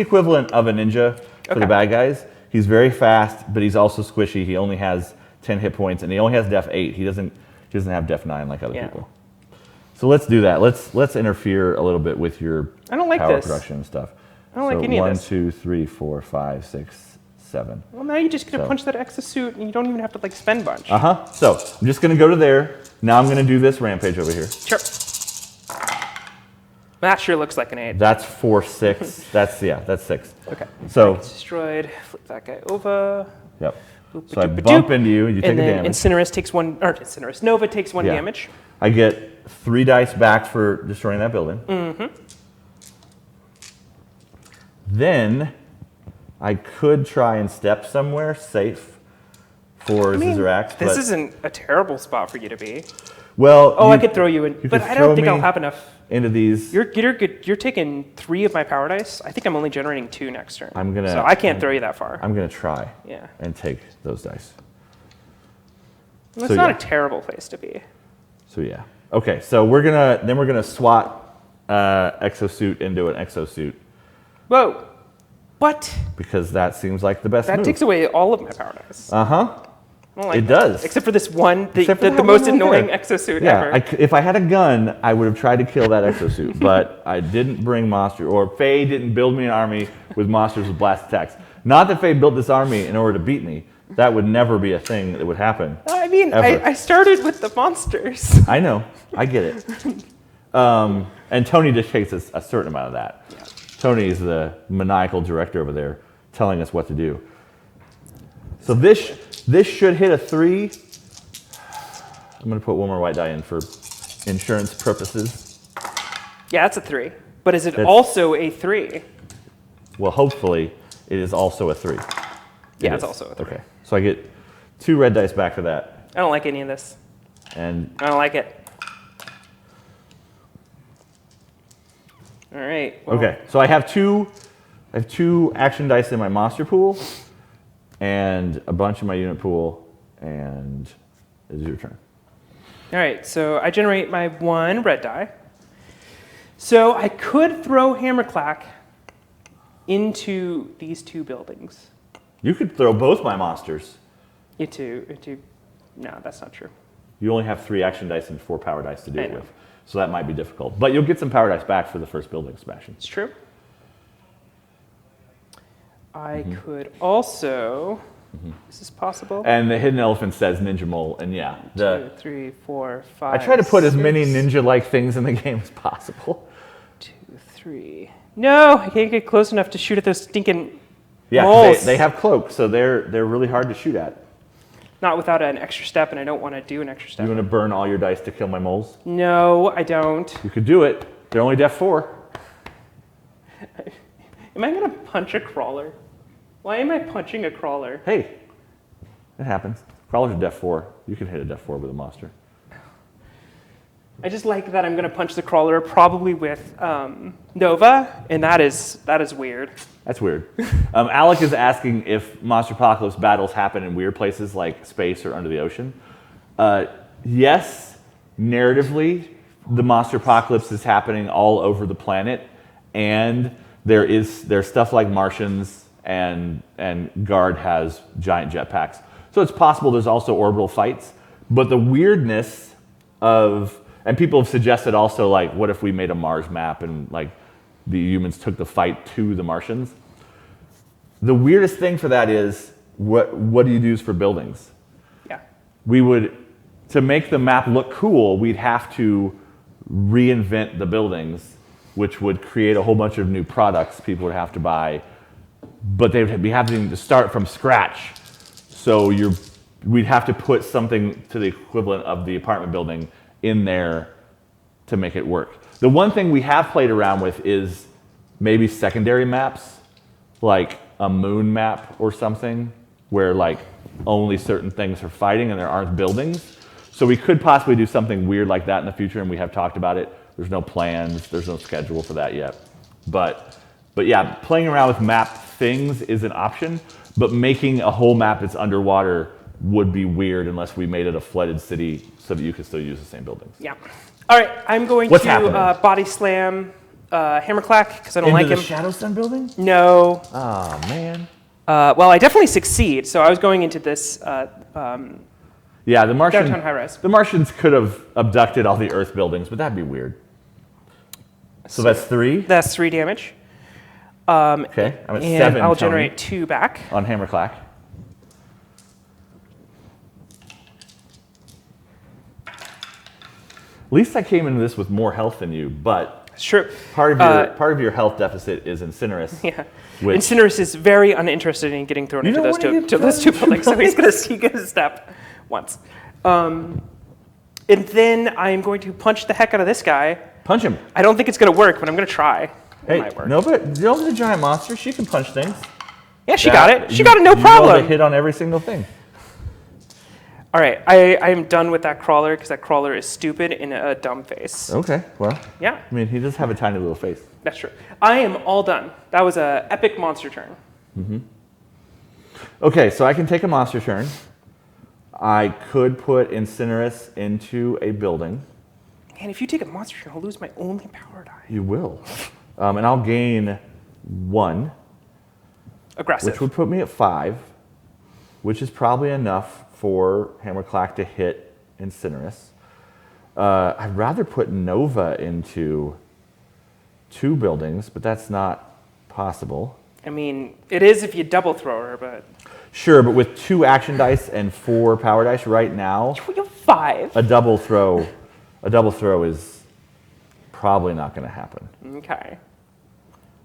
equivalent of a ninja for the bad guys. He's very fast, but he's also squishy. He only has 10 hit points, and he only has def 8. He doesn't have def 9 like other people. So let's do that. Let's interfere a little bit with your I don't like power this. production and stuff. I don't like any of this. 1, 2, 3, 4, 5, 6, 7. Well, now you're just going to punch that exosuit, and you don't even have to like spend bunch. So I'm just gonna go to there. Now I'm gonna do this rampage over here. Sure. That sure looks like an 8. That's 4, 6. That's 6. Okay. So It's destroyed. Flip that guy over. yep. Boop, So I ba-doop, bump ba-doop. into you, and you take And a then damage. Incinerus takes 1, or Incinerus Nova takes 1 Yeah. damage. I get 3 dice back for destroying that building. Then I could try and step somewhere safe for Xixorax. This but, isn't a terrible spot for you to be. well, Oh, I could throw you in, you but could I throw don't think me I'll have enough. into these. You're good. You're taking 3 of my power dice. I think I'm only generating 2 next turn. So I can't throw you that far. I'm gonna try Yeah. and take those dice. It's so not yeah. a terrible place to be. So yeah. Okay. So we're gonna swap exosuit into an exosuit Whoa. What? because that seems like the best That move. takes away all of my power dice. Uh huh. I don't like It that. does. Except for this one, Except for the that most one right annoying there. exosuit Yeah, ever. if I had a gun, I would have tried to kill that exosuit, but I didn't bring monster, or Faye didn't build me an army with monsters with blast attacks. Not that Faye built this army in order to beat me. That would never be a thing that would happen. I mean, Ever. I started with the monsters. I know, I get it. And Tony dictates a certain amount of that. Yeah. Tony is the maniacal director over there telling us what to do. So this should hit a 3. I'm going to put 1 more white die in for insurance purposes. Yeah, that's a 3. But is it That's- also a 3? Well, hopefully it is also a 3. Yeah, It it's is. also a 3. Okay, so I get 2 red dice back for that. I don't like any of this. And I don't like it. All right. Well, okay, so I have two action dice in my monster pool, and a bunch in my unit pool, and it's your turn. All right, so I generate my 1 red die. So I could throw Hammerclack into these 2 buildings. You could throw both my monsters. No, that's not true. You only have 3 action dice and 4 power dice to do I it know. with. So that might be difficult. But you'll get some power dice back for the first building smashing. It's true. I could also, is this possible? And the hidden elephant says Ninja Mole, and yeah. 2, 3, 4, 5. I try to put as many 6, ninja-like things in the game as possible. 2, 3. No, I can't get close enough to shoot at those stinking Yeah, 'cause moles. they have cloaks, so they're really hard to shoot at. Not without an extra step, and I don't want to do an extra step. You want to burn all your dice to kill my moles? No, I don't. You could do it. They're only def 4. Am I going to punch a crawler? Why am I punching a crawler? Hey, it happens. Crawlers are def 4. You can hit a def 4 with a monster. I just like that I'm going to punch the crawler probably with Nova, and that is weird. That's weird. Alec is asking if Monsterpocalypse battles happen in weird places like space or under the ocean. Yes, narratively, the Monsterpocalypse is happening all over the planet, and there's stuff like Martians, and Guard has giant jetpacks. So it's possible there's also orbital fights, but the weirdness of, and people have suggested also, like, what if we made a Mars map and like the humans took the fight to the Martians? The weirdest thing for that is, what do you use for buildings? Yeah. We would, to make the map look cool, we'd have to reinvent the buildings, which would create a whole bunch of new products people would have to buy, but they would be having to start from scratch. So we'd have to put something to the equivalent of the apartment building in there to make it work. The one thing we have played around with is maybe secondary maps, like a moon map or something, where like only certain things are fighting and there aren't buildings. So we could possibly do something weird like that in the future, and we have talked about it. There's no plans, there's no schedule for that yet. But yeah, playing around with map things is an option, but making a whole map that's underwater would be weird unless we made it a flooded city so that you could still use the same buildings. Yeah. All right, I'm going What's to happening? body slam Hammerclack because I don't like Into him. the Shadow Sun building? No. Oh, man. Well, I definitely succeed. So I was going into this Yeah, the Martian, downtown high rise. the Martians could have abducted all the Earth buildings, but that'd be weird. So that's 3? That's 3 damage. Okay, I'm at And 7, I'll Tony, generate 2 back. on Hammerclack. At least I came into this with more health than you, but It's true. part of your health deficit is Incinerus. Yeah. Which- Incinerus is very uninterested in getting thrown You into don't those wanna two, get to those thrown two buildings, so he's going to step once. And then I'm going to punch the heck out of this guy. Punch him. I don't think it's going to work, but I'm going to try. It Hey, might work. no, but Zill's a giant monster. She can punch things. Yeah, she got it. She You- got it, no you rolled a problem. hit on every single thing. All right, I am done with that crawler because that crawler is stupid in a dumb face. Okay, well, Yeah, I mean, he does have a tiny little face. that's true. I am all done. That was an epic monster turn. Okay, so I can take a monster turn. I could put Incinerus into a building. And if you take a monster turn, I'll lose my only power die. You will. And I'll gain 1, Aggressive. which would put me at 5, which is probably enough for Hammerclack to hit Incinerus. I'd rather put Nova into 2 buildings, but that's not possible. I mean, it is if you double throw her, but Sure, but with 2 action dice and 4 power dice right now, you have 5. a double throw is probably not going to happen. Okay.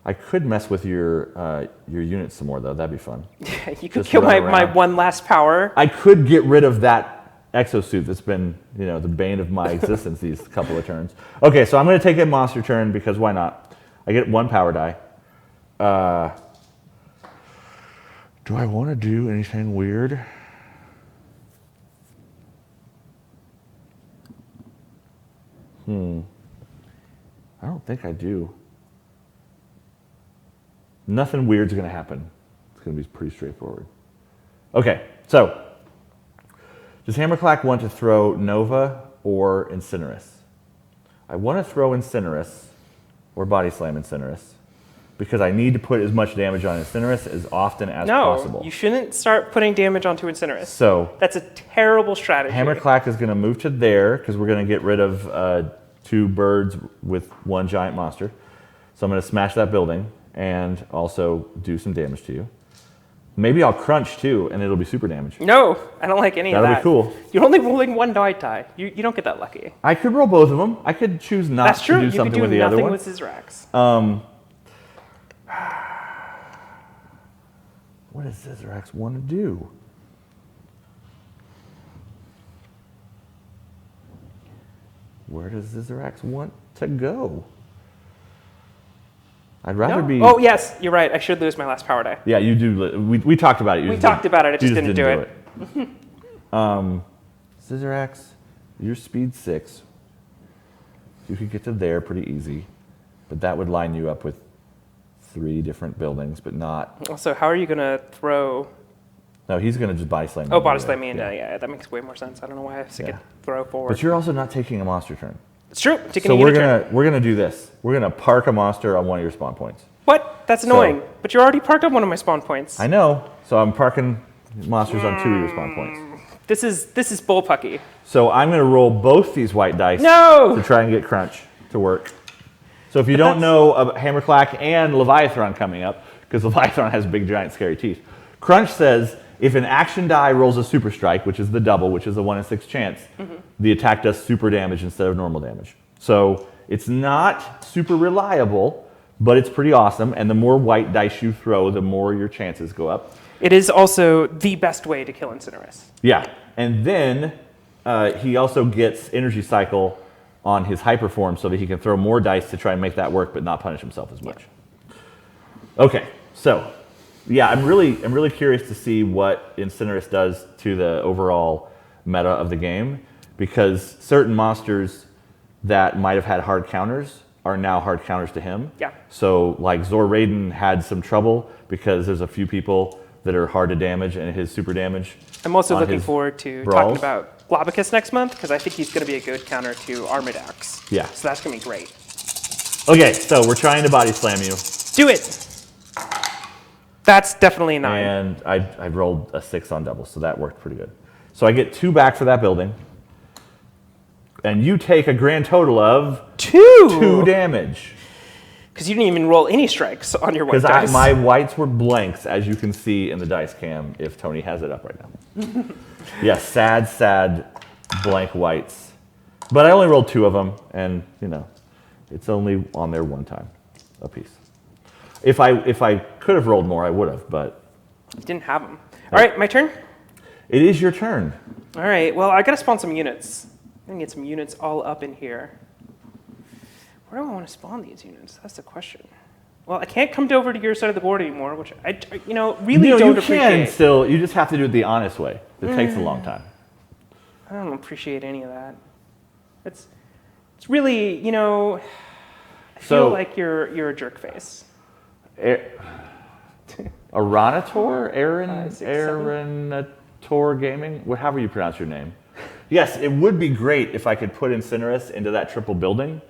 I could mess with your units some more though. That'd be fun. You could Just kill my run around. one last power. I could get rid of that exosuit that's been, the bane of my existence these couple of turns. Okay, so I'm going to take a monster turn because why not? I get 1 power die. Do I want to do anything weird? I don't think I do. Nothing weird's going to happen. It's going to be pretty straightforward. Okay, so does Hammerclack want to throw Nova or Incinerus? I want to throw Incinerus or Body Slam Incinerus because I need to put as much damage on Incinerus as often as possible. No, you shouldn't start putting damage onto Incinerus. So that's a terrible strategy. Hammerclack is going to move to there because we're going to get rid of 2 birds with 1 giant monster. So I'm going to smash that building and also do some damage to you. Maybe I'll crunch too, and it'll be super damage. No, I don't like any of that. That'll be cool. You're only rolling 1 die. You don't get that lucky. I could roll both of them. I could choose not That's true. to do something with the other one. You could do nothing with Xixorax. What does Xixorax want to do? Where does Xixorax want to go? I'd rather be... Oh, yes, you're right. I should lose my last power die. Yeah, you do. We talked about it. We talked about it. I just didn't do it. Xixorax, you're speed 6. You could get to there pretty easy, but that would line you up with 3 different buildings, but not... Also, how are you going to throw... No, he's going to just body slam me. Oh, body slam me, yeah, that makes way more sense. I don't know why I said throw forward. But you're also not taking a monster turn. It's true. So we're gonna do this. We're gonna park a monster on one of your spawn points. What? That's annoying. But you already parked on one of my spawn points. I know. So I'm parking monsters on 2 of your spawn points. This is bullpucky. So I'm gonna roll both these white dice to try and get crunch to work. So if you don't know Hammerclack and Leviathan coming up, because Leviathan has big giant scary teeth, crunch says if an action die rolls a super strike, which is the double, which is a 1 in 6 chance, the attack does super damage instead of normal damage. So it's not super reliable, but it's pretty awesome. And the more white dice you throw, the more your chances go up. It is also the best way to kill Incinerus. Yeah. And then he also gets energy cycle on his hyperform so that he can throw more dice to try and make that work, but not punish himself as much. Okay, so yeah, I'm really curious to see what Incinerus does to the overall meta of the game, because certain monsters that might have had hard counters are now hard counters to him. Yeah. So like Zor Raiden had some trouble because there's a few people that are hard to damage and his super damage. I'm also looking forward to brawls. talking about Globicus next month, because I think he's going to be a good counter to Armidax. Yeah. So that's going to be great. Okay, so we're trying to body slam you. Do it! That's definitely a 9. And I rolled a 6 on doubles, so that worked pretty good. So I get 2 back for that building. And you take a grand total of 2 damage. Because you didn't even roll any strikes on your white dice. Because my whites were blanks, as you can see in the dice cam, if Tony has it up right now. Yeah, sad blank whites. But I only rolled 2 of them, and it's only on there 1 time a piece. If I could have rolled more, I would have, but... You didn't have them. All right, my turn? It is your turn. All right, well, I got to spawn some units. I'm going to get some units all up in here. Where do I want to spawn these units? That's the question. Well, I can't come over to your side of the board anymore, which I really don't appreciate. You can still, you just have to do it the honest way. It takes a long time. I don't appreciate any of that. It's really, I feel like you're a jerk face. Aranator? Aranator Gaming? However you pronounce your name. Yes, it would be great if I could put Incinerus into that triple building,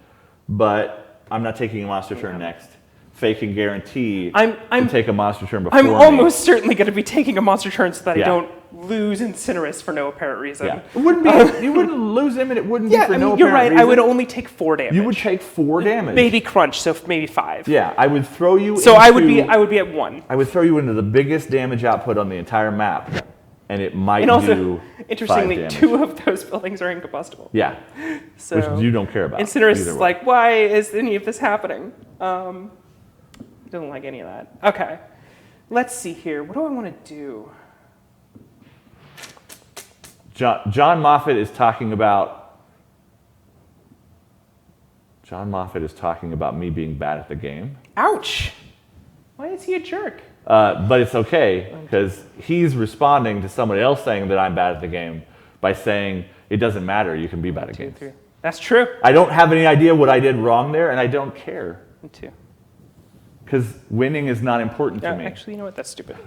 but I'm not taking a monster turn next. Fake and guarantee to take a monster turn before I'm me. almost certainly going to be taking a monster turn so that I Yeah. don't lose Incinerus for no apparent reason. Yeah. It wouldn't be, you wouldn't lose him, and it wouldn't be for no apparent you're right. reason. I would only take 4 damage. You would take 4 damage. Maybe crunch, so maybe 5. Yeah, I would throw you. So I would be at 1. I would throw you into the biggest damage output on the entire map, and it might And also, do 5 interestingly, damage. 2 of those buildings are incombustible. Yeah, So which you don't care about. Incinerus either is way. like, why is any of this happening? Doesn't like any of that. Okay, let's see here. What do I want to do? John Moffat is talking about. John Moffat is talking about me being bad at the game. Ouch! Why is he a jerk? But it's okay, because he's responding to somebody else saying that I'm bad at the game by saying it doesn't matter, you can be bad at games. 3. That's true. I don't have any idea what I did wrong there, and I don't care. Me too. Because winning is not important to me. Actually, you know what? That's stupid.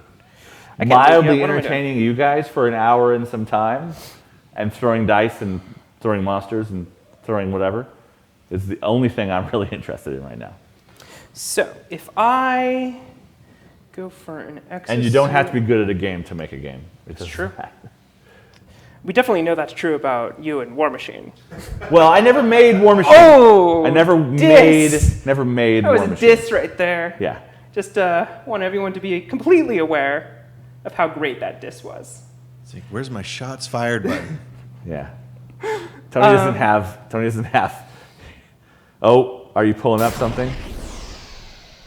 I can't believe mildly you- what am I doing? entertaining you guys for an hour and some time, and throwing dice and throwing monsters and throwing whatever, is the only thing I'm really interested in right now. So if I go for an exosuit. And you don't have to be good at a game to make a game. That's true. We definitely know that's true about you and War Machine. Well, I never made War Machine. Oh! I never diss. made That War was a Machine. diss right there. Yeah. Just want everyone to be completely aware of how great that diss was. It's like, where's my shots fired button? Yeah. Tony doesn't have. Oh, are you pulling up something?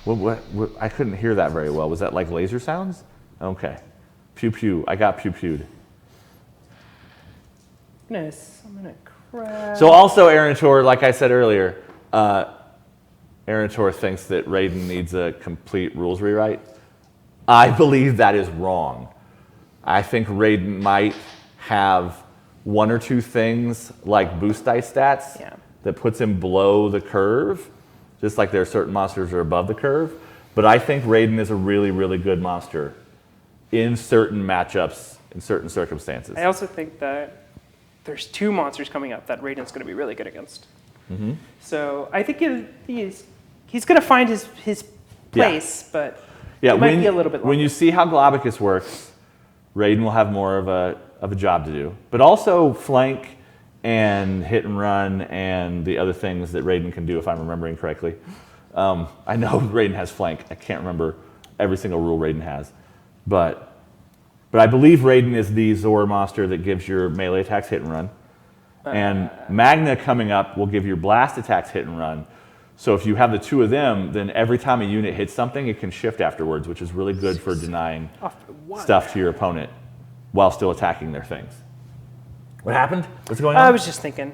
What? I couldn't hear that very well. Was that like laser sounds? Okay. Pew pew. I got pew pewed. Goodness, I'm gonna crash. So also, Aaron like I said earlier, Aaron thinks that Raiden needs a complete rules rewrite. I believe that is wrong. I think Raiden might have one or two things like boost dice stats that puts him below the curve, just like there are certain monsters that are above the curve. But I think Raiden is a really, really good monster in certain matchups, in certain circumstances. I also think that there's two monsters coming up that Raiden's going to be really good against. Mm-hmm. So I think he's going to find his place, but it might be a little bit longer. When you see how Globicus works, Raiden will have more of a job to do. But also flank and hit and run and the other things that Raiden can do, if I'm remembering correctly. I know Raiden has flank. I can't remember every single rule Raiden has. But I believe Raiden is the Zor monster that gives your melee attacks hit and run. And Magna coming up will give your blast attacks hit and run. So if you have the two of them, then every time a unit hits something, it can shift afterwards, which is really good for denying stuff to your opponent while still attacking their things. What happened? What's going on? I was just thinking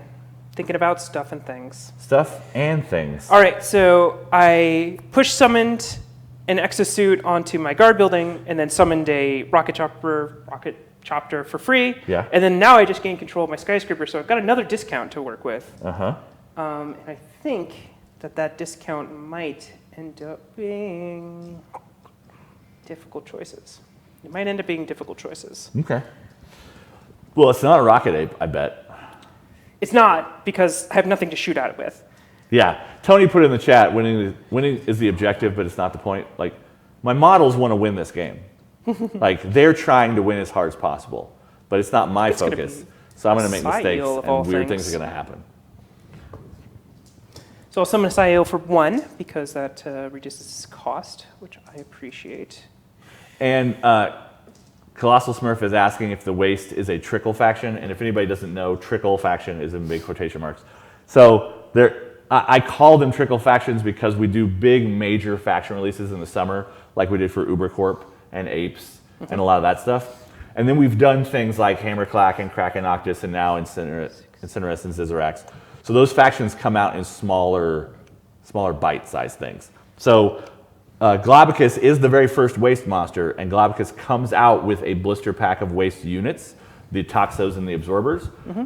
about stuff and things. Stuff and things. All right, so I push summoned an exosuit onto my guard building, and then summoned a rocket chopper for free. Yeah. And then now I just gained control of my skyscraper, so I've got another discount to work with. Uh-huh. And I think that discount might end up being difficult choices. It might end up being difficult choices. Okay. Well, it's not a rocket ape, I bet. It's not, because I have nothing to shoot at it with. Yeah. Tony put in the chat, winning is the objective, but it's not the point. Like, my models want to win this game. Like, they're trying to win as hard as possible, but it's not my focus. So I'm going to make mistakes, and weird things are going to happen. So I'll summon a Sael for 1, because that reduces cost, which I appreciate. And Colossal Smurf is asking if the waste is a trickle faction, and if anybody doesn't know, trickle faction is in big quotation marks. So I call them trickle factions because we do big major faction releases in the summer, like we did for Ubercorp and Apes and a lot of that stuff. And then we've done things like Hammerclack and Kraken Octus and now Incinerus and Xixorax. So those factions come out in smaller bite-sized things. So Globicus is the very first waste monster, and Globicus comes out with a blister pack of waste units, the Toxos and the Absorbers. Mm-hmm.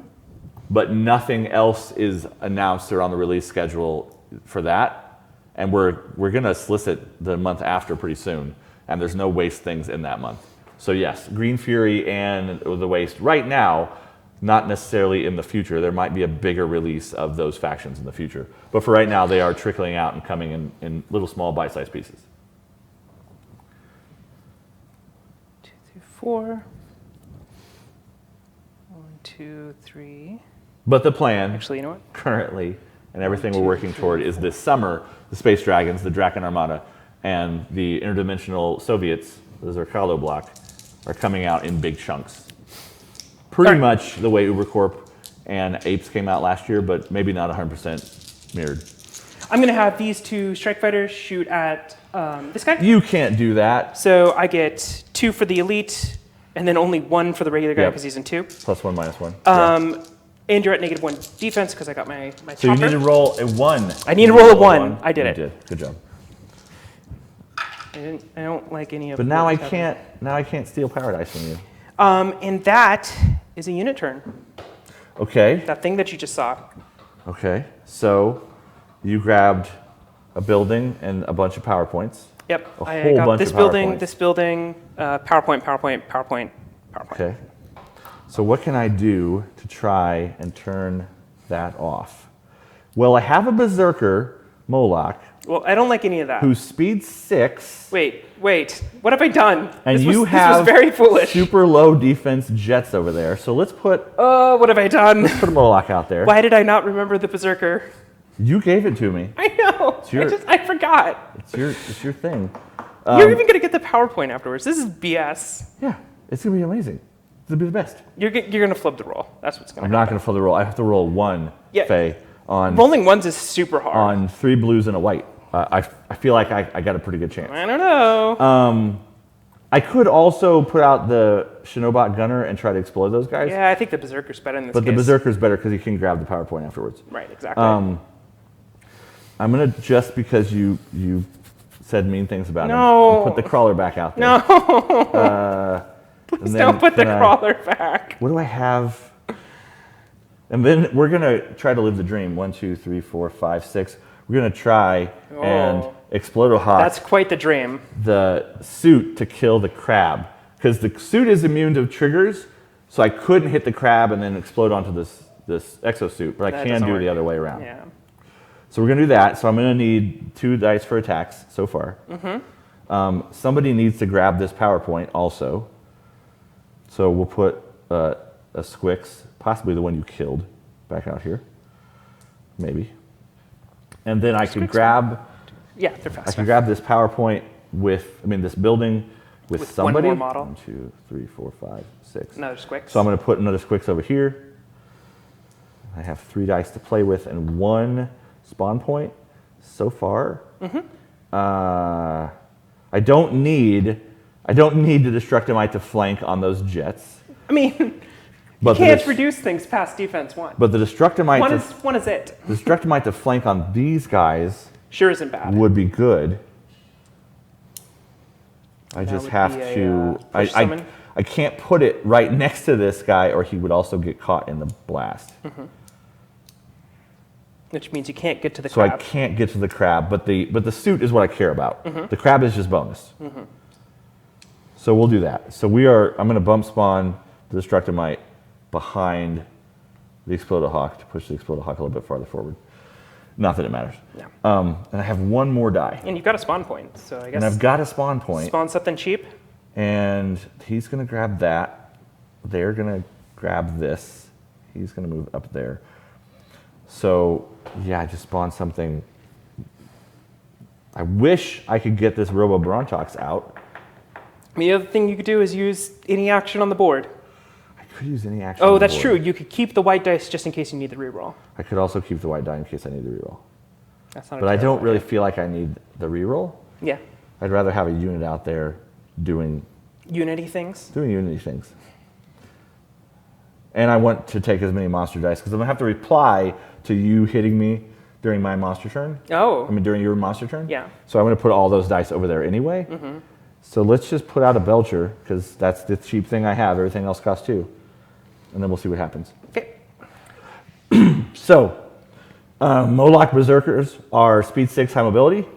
But nothing else is announced or on the release schedule for that. And we're going to solicit the month after pretty soon, and there's no waste things in that month. So yes, Green Fury and the waste right now, not necessarily in the future. There might be a bigger release of those factions in the future. But for right now, they are trickling out and coming in little small bite-sized pieces. 2 through 4. 1, 2, 3. But the plan, Actually, you know what? currently, and everything we're working toward is this summer, the Space Dragons, the Draken Armada, and the Interdimensional Soviets, the Zerkalo block, are coming out in big chunks. Pretty much the way Ubercorp and Apes came out last year, but maybe not 100% mirrored. I'm going to have these two strike fighters shoot at this guy. You can't do that. So I get 2 for the elite, and then only 1 for the regular guy Yep. because he's in 2. +1, -1. Yeah. And you're at -1 defense because I got my So you chopper. need to roll a 1. I need to roll a 1. I did You it. did. Good job. I don't like any of. But now I what's happening. can't. Now I can't steal Paradise from you. And that is a unit turn. Okay. That thing that you just saw. Okay. So you grabbed a building and a bunch of PowerPoints. Yep. A I whole got bunch this of building, PowerPoints. this building, PowerPoint. Okay. So what can I do to try and turn that off? Well, I have a Berserker Moloch Well, I don't like any of that. who's speed 6. Wait. What have I done? And this you was have very foolish. super low defense jets over there. So let's put What have I done? a Moloch out there. Why did I not remember the Berserker? You gave it to me. I know. I forgot. It's your thing. You're even going to get the PowerPoint afterwards. This is BS. Yeah, it's gonna be amazing. It's gonna be the best. You're going to flip the roll. That's what's going to I'm happen. not gonna flip the roll. I have to roll 1, Yeah. Faye, on Rolling ones is super hard. 3 blues and a white. I feel like I got a pretty good chance. I don't know. I could also put out the Shinobot Gunner and try to explode those guys. Yeah, I think the Berserker's better in this But case. the Berserker's better because you can grab the PowerPoint afterwards. Right, exactly. I'm gonna just because you said mean things about No. him, put the crawler back out there. No. Please and don't put the can I- crawler back. What do I have? And then we're gonna try to live the dream. 1, 2, 3, 4, 5, 6. We're gonna try and explode a hawk. That's quite the dream. The suit to kill the crab because the suit is immune to triggers, so I couldn't hit the crab and then explode onto this exosuit, but I That can doesn't do it work. the other way around. Yeah. So we're gonna do that. So I'm gonna need 2 dice for attacks so far. Somebody needs to grab this PowerPoint also. So we'll put a Squix, possibly the one you killed, back out here, maybe. And then I could grab. Yeah, they're fast. I can grab this PowerPoint this building with With one somebody. more model. 1, 2, 3, 4, 5, 6. Another Squix. So I'm going to put another Squix over here. I have 3 dice to play with and 1 spawn point so far. I don't need the Destructimite to flank on those jets. I mean, But you can't the, reduce things past defense 1. but the Destructimite One is it. the Destructimite to flank on these guys Sure isn't bad. would be good. I That just would have be a, to. push summon. I can't put it right next to this guy, or he would also get caught in the blast. Which means you can't get to the So I crab. can't get to the crab, but the suit is what I care about. The crab is just bonus. So we'll do that. So I'm going to bump spawn the Destructimite behind the Exploded Hawk to push the Exploded Hawk a little bit farther forward. Not that it matters. Yeah. And I have 1 more die. And you've got a spawn point, so I And guess I've got a spawn point. spawn something cheap. And he's going to grab that. They're going to grab this. He's going to move up there. So, yeah, I just spawned something. I wish I could get this Robo-Brontox out. The other thing you could do is use any action on the board. I could use any action. Oh, on the that's board. true. You could keep the white dice just in case you need the reroll. I could also keep the white die in case I need the reroll. That's not. But I don't really feel like I need the reroll. Yeah. I'd rather have a unit out there doing Unity things. Unity things. And I want to take as many monster dice because I'm going to have to reply to you hitting me during my monster turn. Oh. During your monster turn. Yeah. So I'm going to put all those dice over there anyway. So let's just put out a Belcher because that's the cheap thing I have. Everything else costs 2. And then we'll see what happens. Okay. So, Moloch Berserkers are speed 6, high mobility.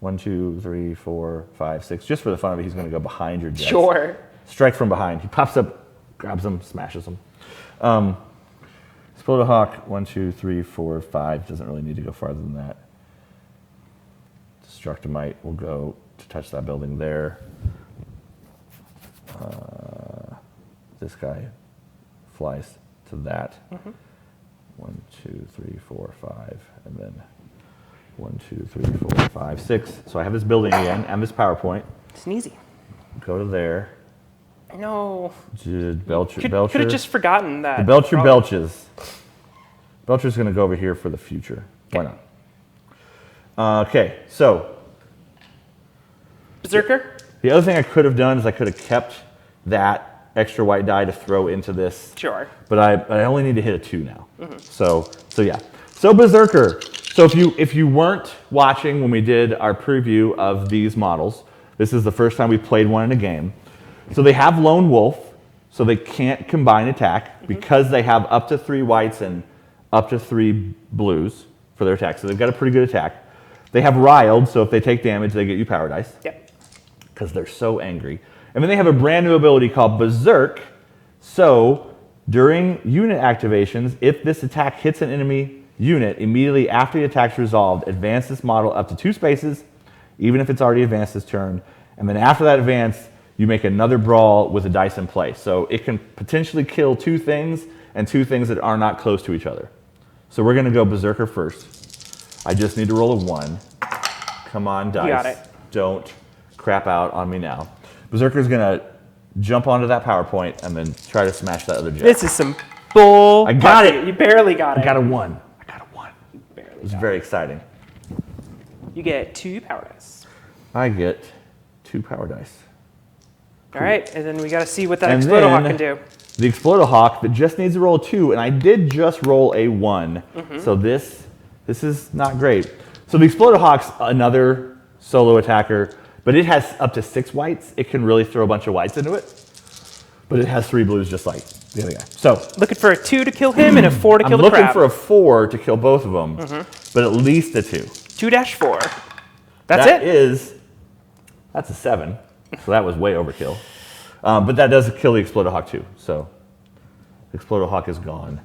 1, 2, 3, 4, 5, 6. Just for the fun of it, he's going to go behind your jets. Sure. Strike from behind. He pops up, grabs them, smashes them. Exploded Hawk, 1, 2, 3, 4, 5. Doesn't really need to go farther than that. Destructimite will go to touch that building there. This guy flies to that. 1, 2, 3, 4, 5, and then 1, 2, 3, 4, 5, 6. So I have this building again and this PowerPoint. Sneezy. Go to there. No. Belcher. Could have just forgotten that. The Belcher belches. Belcher's going to go over here for the future. Why not? Okay, so Berserker? the other thing I could have done is I could have kept that extra white die to throw into this. Sure. But I only need to hit a 2 now. So yeah. So Berserker. So if you weren't watching when we did our preview of these models, this is the first time we played one in a game. So they have Lone Wolf, so they can't combine attack because they have up to 3 whites and up to 3 blues for their attack. So they've got a pretty good attack. They have riled, so if they take damage, they get you power dice. Yep. Because they're so angry. And then they have a brand new ability called Berserk. So during unit activations, if this attack hits an enemy unit, immediately after the attack's resolved, advance this model up to 2 spaces, even if it's already advanced this turn. And then after that advance, you make another brawl with a dice in play. So it can potentially kill 2 things and 2 things that are not close to each other. So we're going to go Berserker first. I just need to roll a 1. Come on, dice. You got it. Don't crap out on me now. Berserker's going to jump onto that PowerPoint and then try to smash that other jet. This is some bull. I got it. You barely got it. I got a 1. I got a 1. Barely It was got very it. exciting. You get 2 power dice. I get 2 power dice. All right, and then we got to see what that And Explodahawk then can do. The Explodahawk that just needs to roll a 2, and I did just roll a 1. So this is not great. So the Explodahawk's another solo attacker, but it has up to 6 whites. It can really throw a bunch of whites into it, but it has 3 blues just like the other guy. So Looking for a 2 to kill him and a 4 to I'm kill the looking crab. for a 4 to kill both of them, but at least a 2. 2-4. That's it. That's a 7, so that was way overkill. But that does kill the Explodahawk too, so the Explodahawk is gone.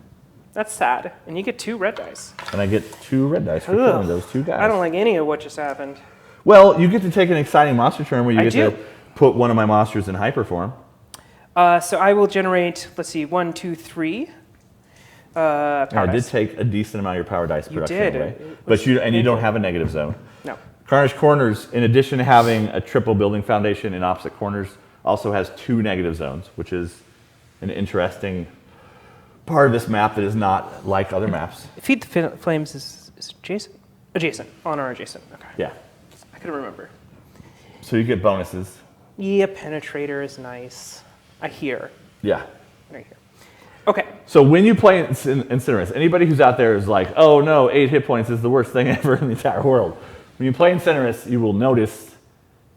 That's sad. And you get 2 red dice. And I get 2 red dice for killing those 2 guys. I don't like any of what just happened. Well, you get to take an exciting monster turn where you I get do. to put one of my monsters in hyper form. So I will generate, let's see, 1, 2, 3. Power I did dice. take a decent amount of your power dice production did. away. It But was you don't painful. have a negative zone. No. Carnage Corners, in addition to having a triple building foundation in opposite corners, also has 2 negative zones, which is an interesting part of this map that is not like other maps. Feed the Flames is adjacent? Adjacent. On or adjacent. Okay. Yeah. I couldn't remember. So you get bonuses. Yeah, Penetrator is nice. I hear. Yeah. Right here. Okay. So when you play Incinerus, anybody who's out there is like, oh no, 8 hit points is the worst thing ever in the entire world. When you play Incinerus, you will notice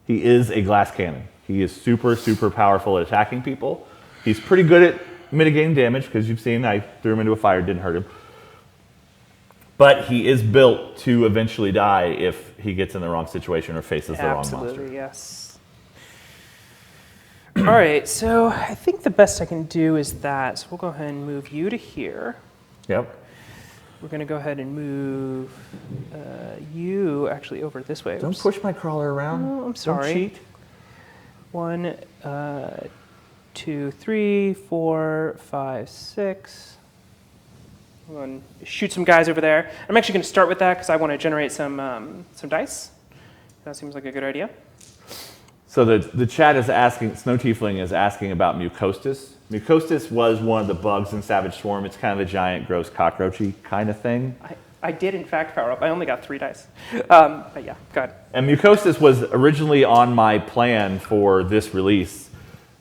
he is a glass cannon. He is super, super powerful at attacking people. He's pretty good at mitigating damage, because you've seen I threw him into a fire, didn't hurt him. But he is built to eventually die if he gets in the wrong situation or faces the wrong monster. Absolutely, yes. All right, so I think the best I can do is that. So we'll go ahead and move you to here. Yep. We're going to go ahead and move you actually over this way. Don't Oops. push my crawler around. Oh, I'm Don't sorry. cheat. 1, 2, 3, 4, 5, 6. I'm going to shoot some guys over there. I'm actually going to start with that because I want to generate some dice. That seems like a good idea. So the chat is asking, Snow Tiefling is asking about Mucostis. Mucostis was one of the bugs in Savage Swarm. It's kind of a giant, gross, cockroachy kind of thing. I did, in fact, power up. I only got 3 dice. But yeah, go ahead. And Mucostis was originally on my plan for this release,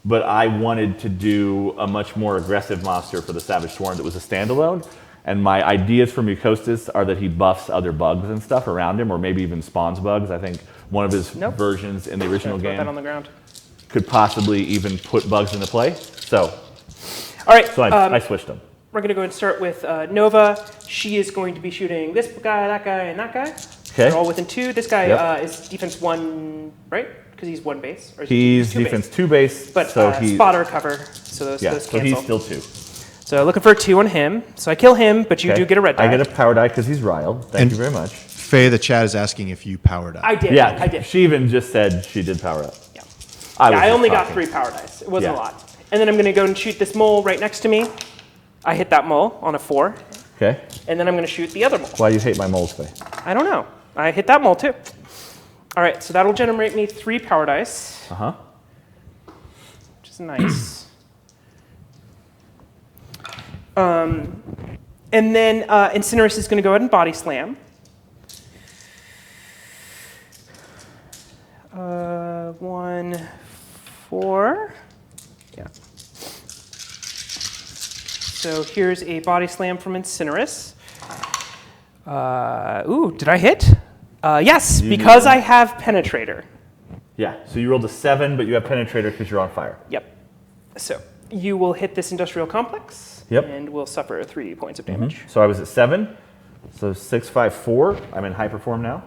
but I wanted to do a much more aggressive monster for the Savage Swarm that was a standalone. And my ideas for Mucostis are that he buffs other bugs and stuff around him, or maybe even spawns bugs. I think one of his versions in the original Throw that on game the ground. could possibly even put bugs into play. So All right. I switched them. We're going to go and start with Nova. She is going to be shooting this guy, and that guy. Okay. They're all within 2. This guy Yep. is defense 1, right? Because he's 1 base. Or is He's 2 defense base? 2 base, But so he spotter cover, so those so cancel. he's still 2. So looking for a 2 on him. So I kill him, but you Okay. do get a red die. I get a power die because he's riled. Thank you very much. Faye, the chat is asking if you powered up. I did. Yeah, I did. she even just said she did power up. Yeah. I I only got talking. 3 power dice. It wasn't Yeah. a lot. And then I'm going to go and shoot this mole right next to me. I hit that mole on a 4. Okay. And then I'm going to shoot the other mole. Why do you hate my moles, Faye? I don't know. I hit that mole too. All right, so that'll generate me 3 power dice, Uh-huh. which is nice. And then Incinerus is going to go ahead and body slam. 1, 4. Yeah. So here's a body slam from Incinerus. Ooh, did I hit? Yes, because I have Penetrator. Yeah, so you rolled a 7, but you have Penetrator because you're on fire. Yep. So you will hit this industrial complex. Yep. And will suffer 3 points of damage. So I was at 7, so 6, 5, 4. I'm in hyperform now.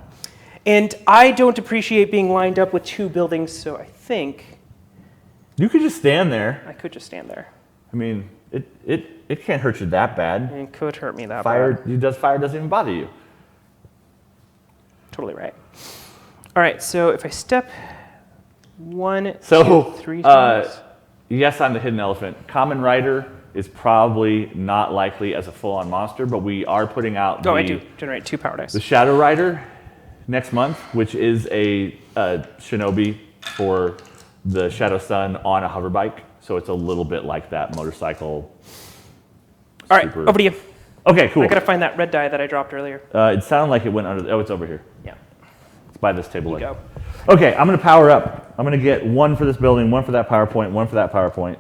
And I don't appreciate being lined up with 2 buildings, so I think You could just stand there. I could just stand there. I mean, it can't hurt you that bad. It could hurt me that Fire bad. fire doesn't even bother you. Totally right. All right, so if I step 1, So 2, 3 times. yes, I'm the hidden elephant. Common Rider is probably not likely as a full-on monster, but we are putting out I do generate 2 power dice. the Shadow Rider next month, which is a shinobi for the Shadow Sun on a hover bike. So it's a little bit like that motorcycle. All right, over to you. Okay, cool. I gotta find that red die that I dropped earlier. It sounded like it went under. Oh, it's over here. Yeah. It's by this table. Go. Okay, I'm going to power up. I'm going to get 1 for this building, 1 for that PowerPoint, 1 for that PowerPoint.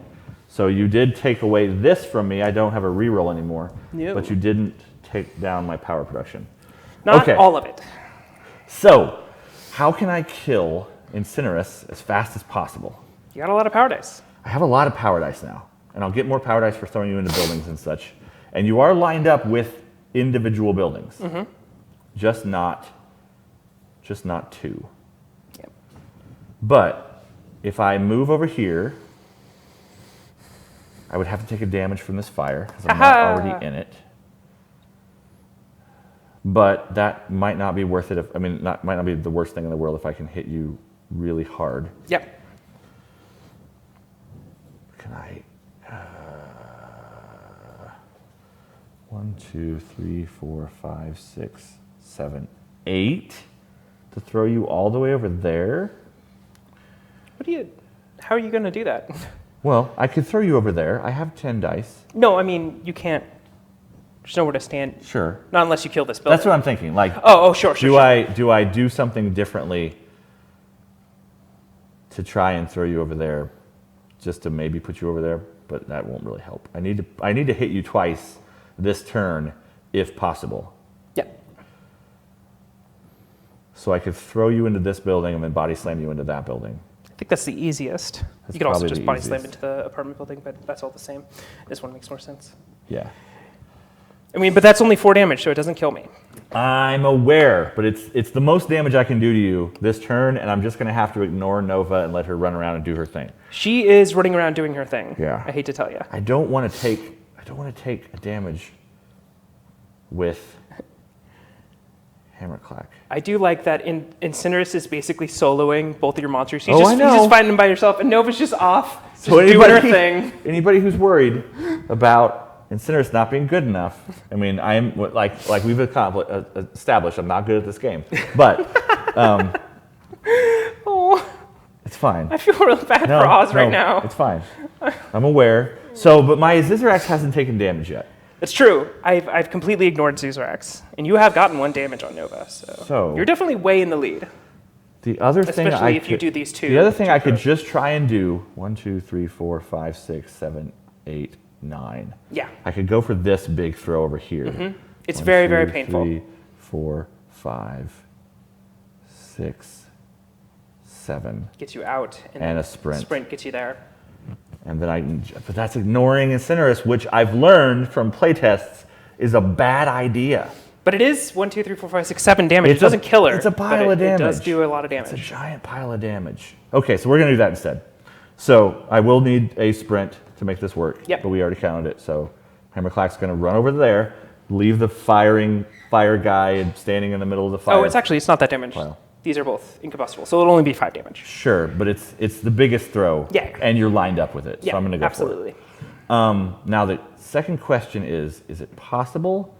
So you did take away this from me. I don't have a reroll anymore. No. But you didn't take down my power production. Not Okay. all of it. So, how can I kill Incinerus as fast as possible? You got a lot of power dice. I have a lot of power dice now, and I'll get more power dice for throwing you into buildings and such. And you are lined up with individual buildings, just not 2. Yep. But if I move over here, I would have to take a damage from this fire because I'm not already in it. But that might not be worth it. Might not be the worst thing in the world if I can hit you really hard. Yep. Can I? 1, 2, 3, 4, 5, 6, 7, 8 to throw you all the way over there. How are you gonna do that? Well, I could throw you over there. I have 10 dice. No, I mean, you can't. There's nowhere to stand. Sure. Not unless you kill this building. That's what I'm thinking. Like, Sure. do I do something differently to try and throw you over there, just to maybe put you over there? But that won't really help. I need to hit you twice this turn, if possible. Yeah. So I could throw you into this building and then body slam you into that building. I think that's the easiest. That's You could also probably just the body slam easiest. into the apartment building, but that's all the same. This one makes more sense. Yeah. I mean, but that's only 4 damage, so it doesn't kill me. I'm aware, but it's the most damage I can do to you this turn, and I'm just going to have to ignore Nova and let her run around and do her thing. She is running around doing her thing. Yeah. I hate to tell you. I don't want to take a damage with Hammerclack. I do like that Incinerus is basically soloing both of your monsters. I know. He's just fighting them by yourself, and Nova's just off, just So doing her thing. Anybody who's worried about Incinerus not being good enough, I mean, I am like we've established, I'm not good at this game, but Oh, it's fine. I feel really bad for Oz right now. It's fine. I'm aware. So, but my Xixorax hasn't taken damage yet. It's true. I've completely ignored Xixorax, and you have gotten 1 damage on Nova, so you're definitely way in the lead. The other thing, Especially if you do these 2. The other thing I could just try and do 1, 2, 3, 4, 5, 6, 7, 8, 9. Yeah. I could go for this big throw over here. It's 1, very, 2, very painful. 3, 4, 5, 6, 7. Gets you out, And a sprint. Sprint gets you there. And then but that's ignoring Incinerus, which I've learned from playtests is a bad idea. But it is 1, 2, 3, 4, 5, 6, 7 damage. It doesn't kill her. It's a pile of damage. It does do a lot of It's a damage. giant pile of damage. Okay, so we're going to do that instead. So I will need a sprint to make this work. Yep. But we already counted it. So Hammerclack's going to run over there, leave the fire guy standing in the middle of the fire. Oh, it's not that damage. Wow. These are both incombustible, so it'll only be 5 damage. Sure, but it's the biggest throw. Yeah. And you're lined up with it. Yeah, so I'm going to go absolutely. for it. Now the second question is it possible?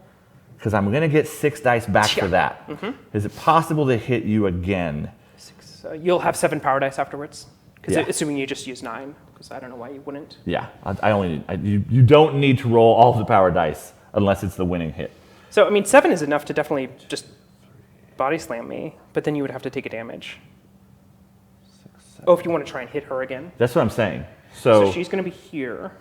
Because I'm going to get 6 dice back for that. Is it possible to hit you again? 6, you'll have 7 power dice afterwards, Yeah. assuming you just use 9, because I don't know why you wouldn't. Yeah, you don't need to roll all of the power dice unless it's the winning hit. So, I mean, 7 is enough to definitely just body slam me, but then you would have to take a damage. 6, 7. Oh, if you want to try and hit her again. That's what I'm saying. So So she's going to be here.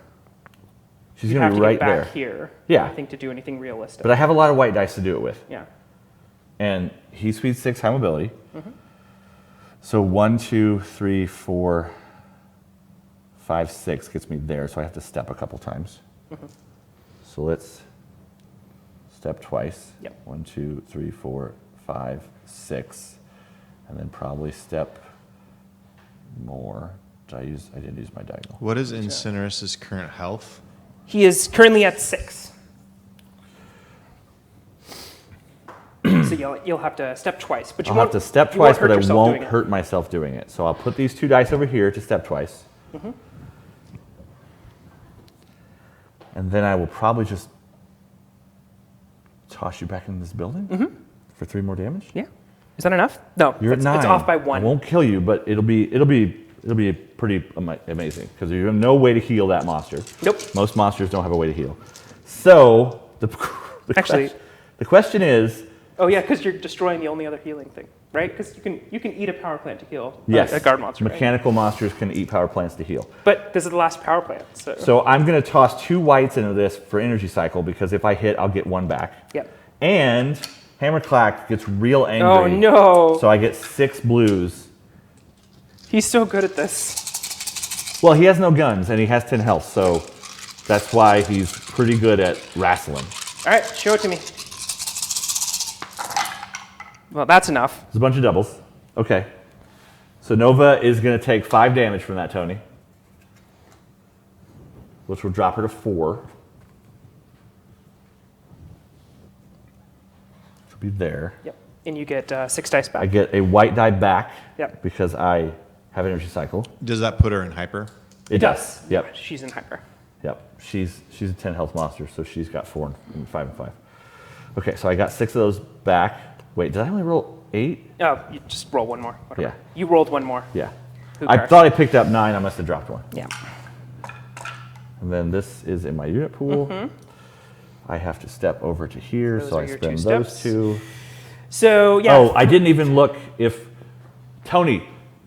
she's You going have to to be right get back there. here. Yeah. I think to do anything realistic. But I have a lot of white dice to do it with. Yeah. And he's speed 6, high mobility. So 1, 2, 3, 4, 5, 6 gets me there. So I have to step a couple times. So let's step twice. Yep. 1, 2, 3, 4, 5, 6. and then probably step more. I didn't use my diagonal. What is Incinerus' current health? He is currently at 6. So you'll have to step twice, but you I'll won't have to step you won't twice, but I yourself won't doing it. hurt myself doing it. So I'll put these 2 dice over here to step twice. And then I will probably just toss you back in this building for 3 more damage. Yeah. Is that enough? No. You're at 9. It's off by 1. I won't kill you, but it'll be pretty amazing because you have no way to heal that monster. Nope. Most monsters don't have a way to heal. So the question is. Oh yeah, because you're destroying the only other healing thing, right? Because you can eat a power plant to heal Yes, a guard monster. mechanical monsters can eat power plants to heal. But this is the last power plant, so. So I'm going to toss 2 whites into this for energy cycle because if I hit, I'll get 1 back. Yep. And Hammerclack gets real angry. Oh no! So I get 6 blues. He's so good at this. Well, he has no guns and he has 10 health, so that's why he's pretty good at wrestling. All right, show it to me. Well, that's enough. There's a bunch of doubles. Okay. So Nova is going to take 5 damage from that Tony, which will drop her to 4. She'll be there. Yep. And you get 6 dice back. I get a white die back Yep. because I have energy cycle. Does that put her in hyper? It does. Yep. She's in hyper. Yep. She's a 10 health monster, so she's got 4 and 5 and 5. Okay, so I got 6 of those back. Wait, did I only roll 8? Oh, you just roll 1 more. Whatever. Yeah. You rolled 1 more. Yeah. Who I cares? thought I picked up 9. I must have dropped 1. Yeah. And then this is in my unit pool. I have to step over to here, Those so are I your spend 2 those steps. 2. So yeah. Oh, I didn't even look if Tony,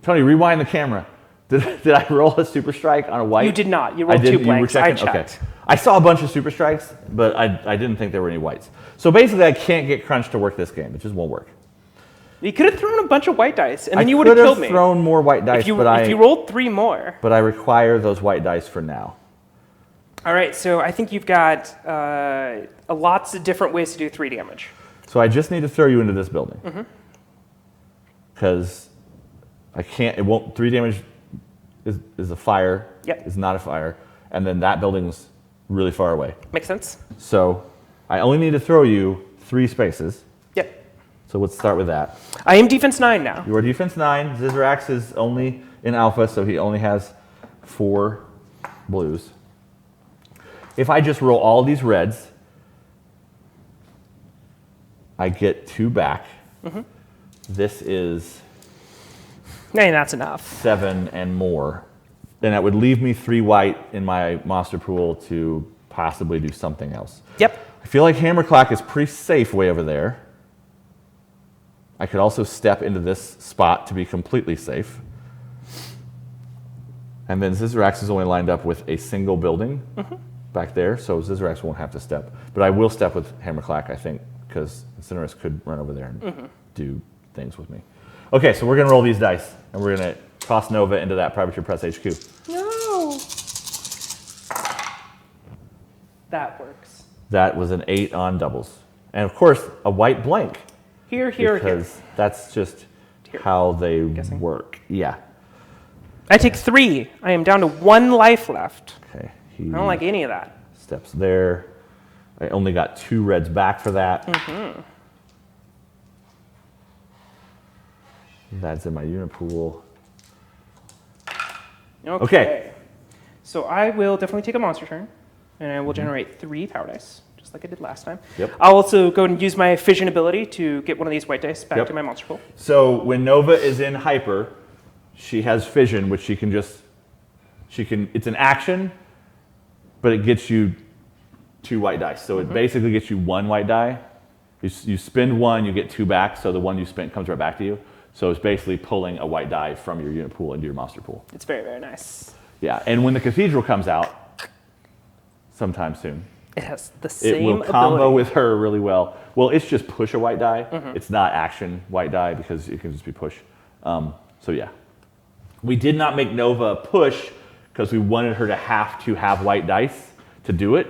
rewind the camera. Did I roll a super strike on a white? You did not. You I rolled did. 2 You were blanks. I checking? Okay. checked. I saw a bunch of super strikes, but I didn't think there were any whites. So basically, I can't get Crunch to work this game. It just won't work. You could have thrown a bunch of white dice, and then I you would have could killed me. thrown more white dice, if you but rolled 3 more. but I require those white dice for now. All right, so I think you've got lots of different ways to do 3 damage. So I just need to throw you into this building. Because I can't, it won't, 3 damage is a fire. Yep. Is not a fire. And then that building's really far away. Makes sense? So I only need to throw you 3 spaces. Yep. So let's start with that. I am defense 9 now. You are defense 9. Xixorax is only in alpha, so he only has 4 blues. If I just roll all these reds, I get 2 back. This is Hey, that's enough. 7 and more. Then that would leave me 3 white in my monster pool to possibly do something else. Yep. I feel like Hammerclack is pretty safe way over there. I could also step into this spot to be completely safe. And then Xixorax is only lined up with a single building back there, so Xixorax won't have to step. But I will step with Hammerclack, I think, because Incinerus could run over there and do things with me. Okay, so we're going to roll these dice, and we're going to toss Nova into that Privateer Press HQ. No. That works. That was an 8 on doubles. And of course, a white blank. Here, Because that's just Here. how they Guessing. work. Yeah. I take 3. I am down to 1 life left. Okay. He I don't like any of that. steps there. I only got 2 reds back for that. That's in my unit pool. Okay. So I will definitely take a monster turn, and I will generate 3 power dice, just like I did last time. Yep. I'll also go and use my fission ability to get one of these white dice back Yep. to my monster pool. So when Nova is in hyper, she has fission, which it's an action, but it gets you 2 white dice. So it basically gets you 1 white die. You spend 1, you get 2 back, so the 1 you spent comes right back to you. So it's basically pulling a white die from your unit pool into your monster pool. It's very, very nice. Yeah, and when the Cathedral comes out, sometime soon, It has the same it will combo ability. with her really well. Well, it's just push a white die. It's not action white die because it can just be push. So yeah. We did not make Nova push because we wanted her to have white dice to do it.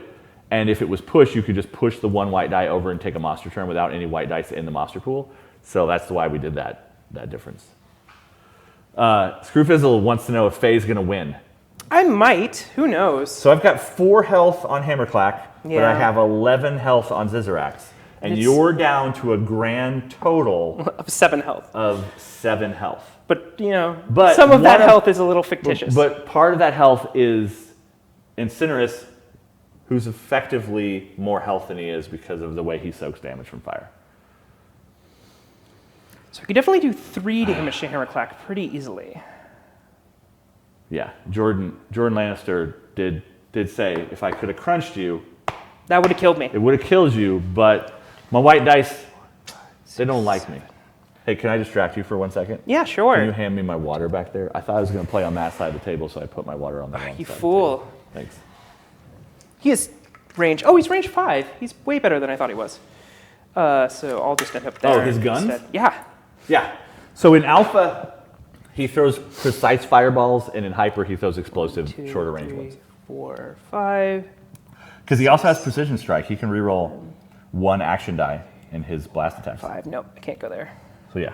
And if it was push, you could just push the 1 white die over and take a monster turn without any white dice in the monster pool. So that's why we did that. that difference. Screwfizzle wants to know if Faye's going to win. I might. Who knows? So I've got 4 health on Hammerclack, but I Yeah. have 11 health on Xixorax. And It's- you're down to a grand total Of 7 health. of 7 health. But, you know, But some of that one of- health is a little fictitious. But part of that health is Incinerus, who's effectively more health than he is because of the way he soaks damage from fire. So I could definitely do 3 damage to Hammerclack pretty easily. Yeah, Jordan Lannister did say, if I could have crunched you, That would have killed me. it would have killed you, but my white dice, they don't like me. Hey, can I distract you for 1 second? Yeah, sure. Can you hand me my water back there? I thought I was going to play on that side of the table, so I put my water on the wrong You side of the fool. table. Thanks. He is range. Oh, he's range 5. He's way better than I thought he was. So I'll just end up there. Oh, his guns? instead. Yeah. Yeah. So in alpha, he throws precise fireballs, and in hyper, he throws explosive, 2, shorter range 3, ones. 4, 5. Because he also has precision strike. He can reroll 1 action die in his blast attacks. 5. Nope, I can't go there. So yeah.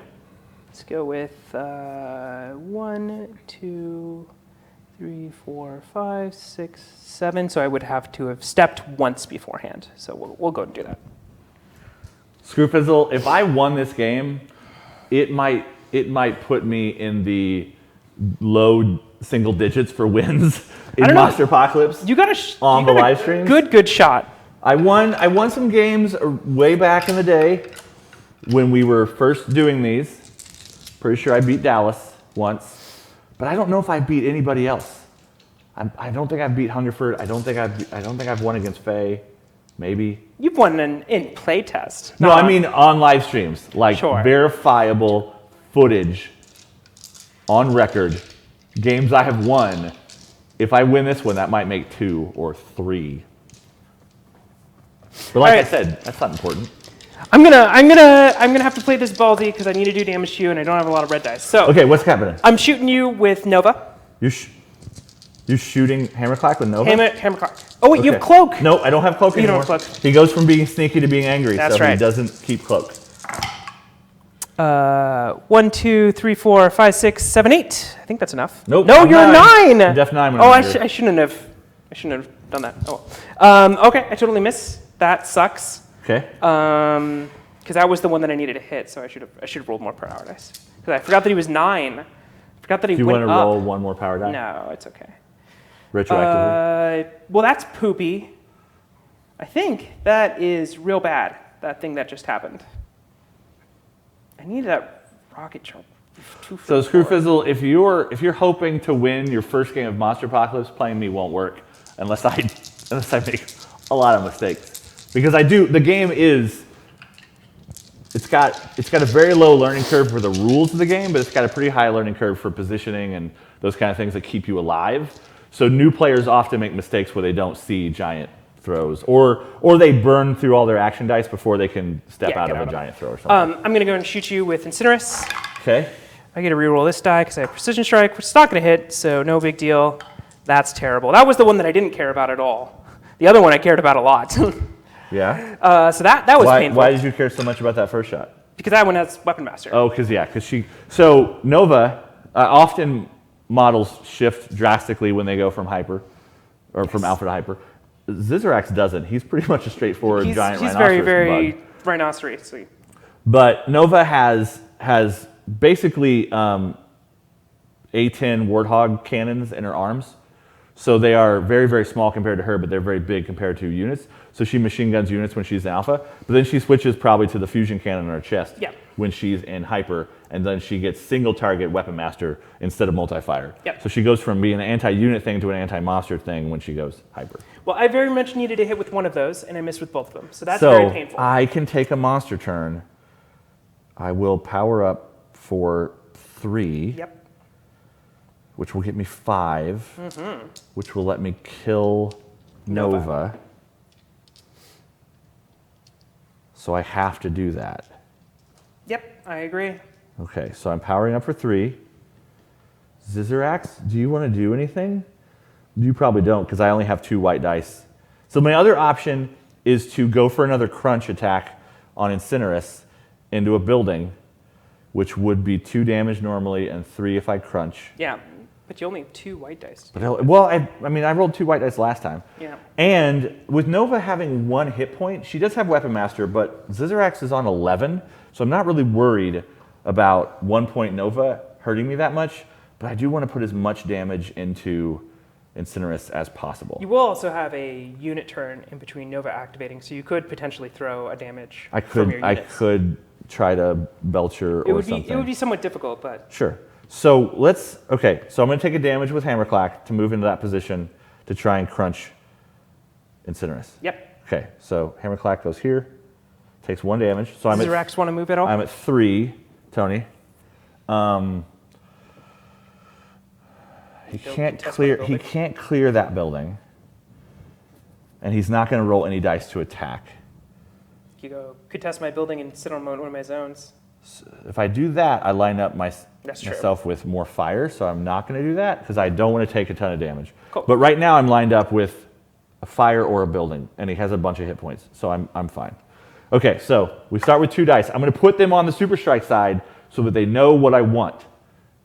Let's go with 1, 2, 3, 4, 5, 6, 7. So I would have to have stepped once beforehand. So we'll go and do that. Screwfizzle, if I won this game, it might put me in the low single digits for wins in I don't know. Monsterpocalypse. You got a On the live streams? Good shot. I won some games way back in the day when we were first doing these. Pretty sure I beat Dallas once, but I don't know if I beat anybody else. I don't think I beat Hungerford. I don't think I've won against Faye. Maybe. You've won in playtest. No, I mean on live streams, like Sure. verifiable footage on record, games I have won. If I win this one, that might make 2 or 3. But like All right. I said, that's not important. I'm gonna have to play this ballsy because I need to do damage to you and I don't have a lot of red dice. So Okay, what's happening? I'm shooting you with Nova. You're shooting Hammerclack with Nova? Hammerclack. Oh wait, you have Okay. cloak. No, I don't have cloak You don't anymore. have cloak. He goes from being sneaky to being angry, That's so he right. doesn't keep cloak. 1, 2, 3, 4, 5, 6, 7, 8. I think that's enough. Nope, No, I'm you're a 9. 9. Def 9 when Oh, I'm angry. I shouldn't have done that. Oh well. Okay, I totally missed. That sucks. Okay. Because that was the one that I needed to hit, so I should have rolled more power dice. Because I forgot that he was 9. I forgot that he Do you went want to up. roll one more power die? No, it's okay. Retroactively? Well, that's poopy. I think that is real bad. That thing that just happened. I need that rocket jump. So Screwfizzle, if you're hoping to win your first game of Monsterpocalypse, playing me won't work unless I make a lot of mistakes. Because I do. The game is. It's got a very low learning curve for the rules of the game, but it's got a pretty high learning curve for positioning and those kind of things that keep you alive. So new players often make mistakes where they don't see giant throws, or they burn through all their action dice before they can step out get of out a of giant throw or something. I'm going to go and shoot you with Incinerus. Okay. I get to reroll this die because I have Precision Strike, which is not going to hit, so no big deal. That's terrible. That was the one that I didn't care about at all. The other one I cared about a lot. Yeah. So that was painful. Why did you care so much about that first shot? Because that one has Weapon Master. Oh, because she. So Nova often models shift drastically when they go from hyper, or from alpha to hyper. Xixorax doesn't. He's pretty much a straightforward giant he's rhinoceros very bug. rhinoceros-y. But Nova has basically A10 Warthog cannons in her arms. So they are very, very small compared to her, but they're very big compared to units. So she machine guns units when she's in alpha, but then she switches probably to the fusion cannon in her chest when she's in hyper, and then she gets single target weapon master instead of multi-fire. Yep. So she goes from being an anti-unit thing to an anti-monster thing when she goes hyper. Well, I very much needed to hit with one of those, and I missed with both of them. So that's very painful. I can take a monster turn. I will power up for 3. Yep. Which will get me 5, which will let me kill Nova. So I have to do that. Yep, I agree. Okay, so I'm powering up for 3. Xixorax, do you want to do anything? You probably don't, because I only have 2 white dice. So my other option is to go for another crunch attack on Incinerus into a building, which would be 2 damage normally and 3 if I crunch. Yeah, but you only have 2 white dice. But I mean, I rolled 2 white dice last time. Yeah. And with Nova having 1 hit point, she does have Weapon Master, but Xixorax is on 11, so I'm not really worried about 1 point Nova hurting me that much, but I do want to put as much damage into Incinerus as possible. You will also have a unit turn in between Nova activating, so you could potentially throw a damage I from your could units. try to Belcher or something. It would be somewhat difficult, but... Sure. So so I'm going to take a damage with Hammerclack to move into that position to try and crunch Incinerus. Yep. Okay, so Hammerclack goes here, takes 1 damage. So Does Xixorax want to move at all? I'm at 3, Tony. He can't clear that building. And he's not going to roll any dice to attack. You go, could test my building and sit on one of my zones. If I do that, I line up That's true. myself with more fire, so I'm not going to do that because I don't want to take a ton of damage. Cool. But right now I'm lined up with a fire or a building, and he has a bunch of hit points, so I'm fine. Okay, so we start with 2 dice. I'm going to put them on the Super Strike side so that they know what I want.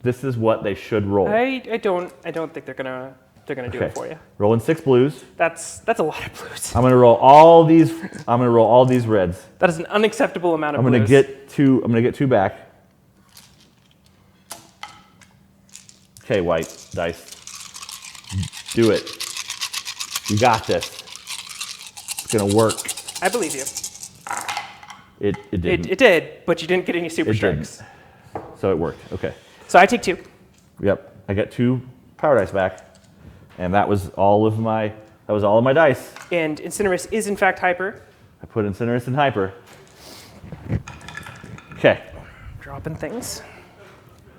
This is what they should roll. I don't think they're gonna do it for you. Rolling 6 blues. That's a lot of blues. I'm going to roll all these. I'm going to roll all these reds. That is an unacceptable amount of I'm going blues. to get 2 back. Okay, white dice. Do it. You got this. It's going to work. I believe you. It didn't. It did, but you didn't get any super It strikes. didn't. So it worked. Okay. So I take 2. Yep. I got 2 power dice back, and that was all of my dice. And Incinerus is in fact hyper. I put Incinerus in hyper. Okay. Dropping things.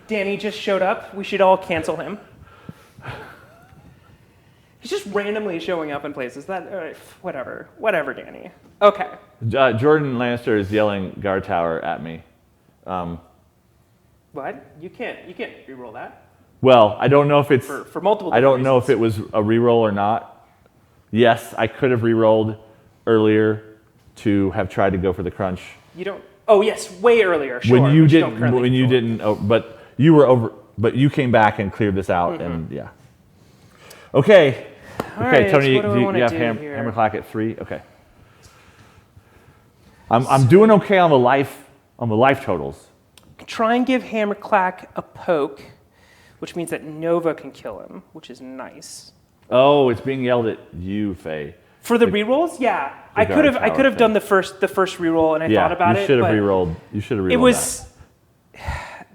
Danny just showed up. We should all cancel him. He's just randomly showing up in places. Whatever, Danny. Okay. Jordan Lannister is yelling guard tower at me. What? You can't reroll that. Well, I don't know if it's For multiple I don't know if reasons. it was a reroll or not. Yes, I could have rerolled earlier to have tried to go for the crunch. You don't. Oh yes, way earlier. Sure. When you but didn't, don't currently when you control it. didn't, but you were over. But you came back and cleared this out, and yeah. Okay. All Okay, right, Tony, so what do I you wanna have do here? Hammerclack at 3. Okay. I'm doing okay on the life totals. Try and give Hammerclack a poke, which means that Nova can kill him, which is nice. Oh, it's being yelled at you, Faye. For the rerolls, yeah, I guard could tower have thing. done the first reroll, and I thought about you it. should have but rerolled. You should have rerolled. It was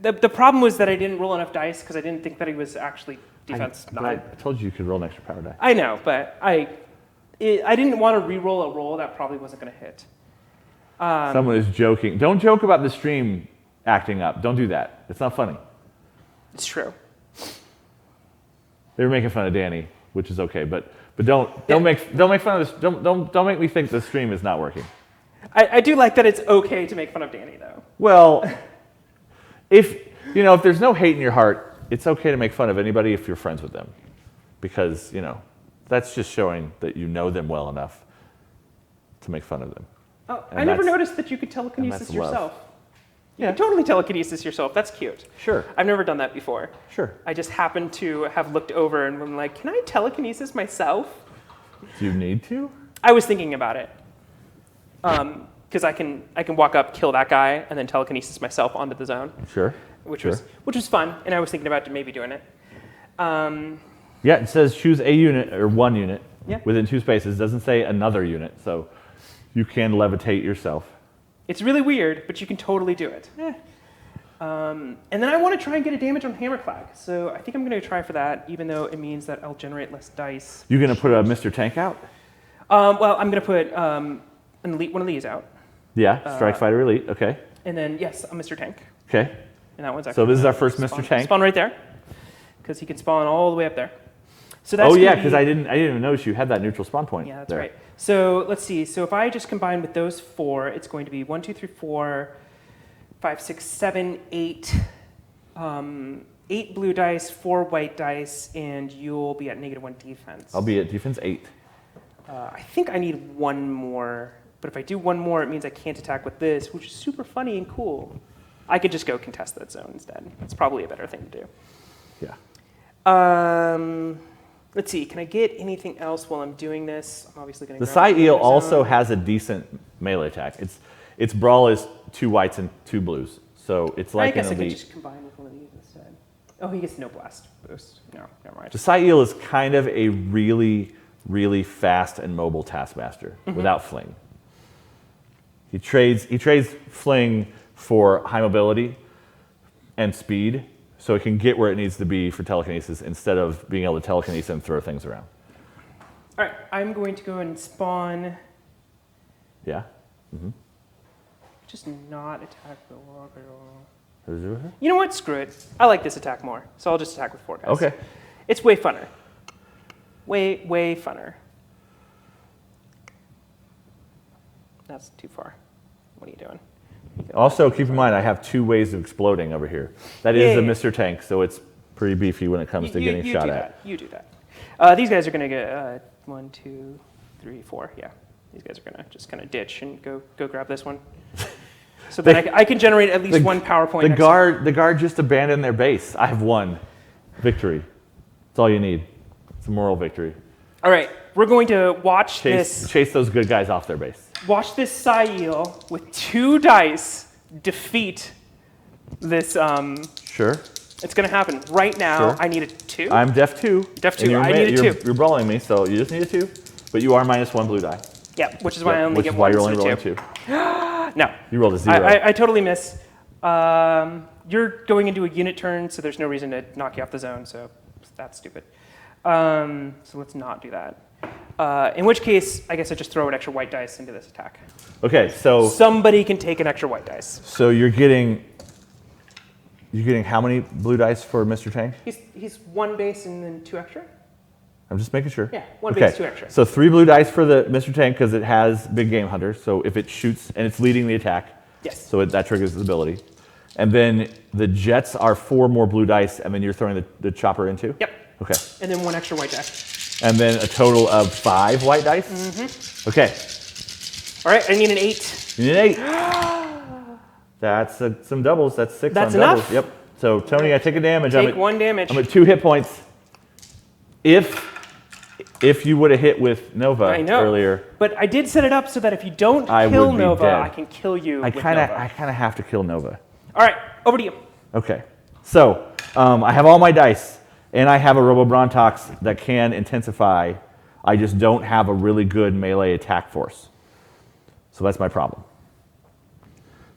the problem was that I didn't roll enough dice because I didn't think that he was actually defense But I 9. told you could roll an extra power die. I know, but I didn't want to reroll a roll that probably wasn't going to hit. Someone is joking. Don't joke about the stream acting up. Don't do that. It's not funny. It's true. They were making fun of Danny, which is okay, but don't make fun of this. Don't make me think the stream is not working. I do like that it's okay to make fun of Danny, though. Well, if there's no hate in your heart, it's okay to make fun of anybody if you're friends with them, because that's just showing that you know them well enough to make fun of them. Oh, And I never that's- noticed that you could telekinesis that's love. yourself. You Yeah. can totally telekinesis yourself. That's cute. Sure. I've never done that before. Sure. I just happened to have looked over and been like, can I telekinesis myself? Do you need to? I was thinking about it. Because I can walk up, kill that guy, and then telekinesis myself onto the zone, Sure. which was fun, and I was thinking about maybe doing it. Yeah, it says choose a unit or 1 unit Yeah. within 2 spaces. It doesn't say another unit, so you can levitate yourself. It's really weird, but you can totally do it. And then I want to try and get a damage on Hammerclack, so I think I'm going to try for that, even though it means that I'll generate less dice. You gonna put a Mr. Tank out? Well, I'm going to put an elite one of these out, Yeah, Strike Fighter Elite. Okay. and then yes, a Mr. Tank, Okay. and that one's actually So this is our first Mr. Tank. Spawn right there, because he can spawn all the way up there. So that's Oh yeah, gonna because be- I didn't even notice you had that neutral spawn point. Yeah, that's there. right. So let's see. So if I just combine with those 4, it's going to be 1, 2, 3, 4, 5, 6, 7, 8. 8 blue dice, 4 white dice, and you'll be at -1 defense. I'll be at defense 8. I think I need 1 more, but if I do 1 more, it means I can't attack with this, which is super funny and cool. I could just go contest that zone instead. That's probably a better thing to do. Yeah. Let's see. Can I get anything else while I'm doing this? I'm obviously going to. The Side Eel also has a decent melee attack. Its brawl is 2 whites and 2 blues, so it's like I guess an I could elite. just combine with one of these instead. Oh, he gets no blast boost. No, never mind. The Side Eel is kind of a really, really fast and mobile taskmaster without fling. He trades fling for high mobility and speed, so it can get where it needs to be for telekinesis instead of being able to telekinesis and throw things around. All right, I'm going to go and spawn. Yeah? Just not attack the orbital. Mm-hmm. You know what? Screw it. I like this attack more, so I'll just attack with 4 guys. Okay. It's way funner. Way funner. That's too far. What are you doing? Also, keep in mind, I have 2 ways of exploding over here. That is Yeah. a Mr. Tank, so it's pretty beefy when it comes to getting shot at. You do that. These guys are going to get 1, 2, 3, 4. Yeah. These guys are going to just kind of ditch and go grab this one. So then I can generate at least one PowerPoint. The guard just abandoned their base. I have won. Victory. That's all you need. It's a moral victory. All right. We're going to watch Chase those good guys off their base. Watch this Sail with 2 dice defeat this. Sure. It's going to happen right now. Sure. I need a 2. I'm def 2. Def 2. I need a 2. You're brawling me, so you just need a 2. But you are -1 blue die. Yeah, which is why I only which get is why 1 you're only instead rolling of 2. No. You rolled a 0. I totally miss. You're going into a unit turn, so there's no reason to knock you off the zone, so that's stupid. So let's not do that. In which case, I guess I just throw an extra white dice into this attack. Okay, so Somebody can take an extra white dice. so you're getting how many blue dice for Mr. Tank? He's 1 base and then 2 extra? I'm just making sure. Yeah, 1 base, 2 extra. So 3 blue dice for the Mr. Tank because it has Big Game Hunter. So if it shoots and it's leading the attack, Yes. so that triggers its ability. And then the jets are 4 more blue dice, and then you're throwing the chopper into? Yep. Okay. And then 1 extra white die. And then a total of 5 white dice? Okay. All right, I need an 8. You need an 8. That's some doubles. That's 6 That's on doubles. enough? Yep. So Tony, I take a damage. Take 1 damage. I'm at 2 hit points. If you would have hit with Nova earlier, But I did set it up so that if you don't I kill would be Nova, dead. I can kill you I with kind Nova. of have to kill Nova. All right, over to you. Okay. So I have all my dice, and I have a Robo-Brontox that can intensify. I just don't have a really good melee attack force. So that's my problem.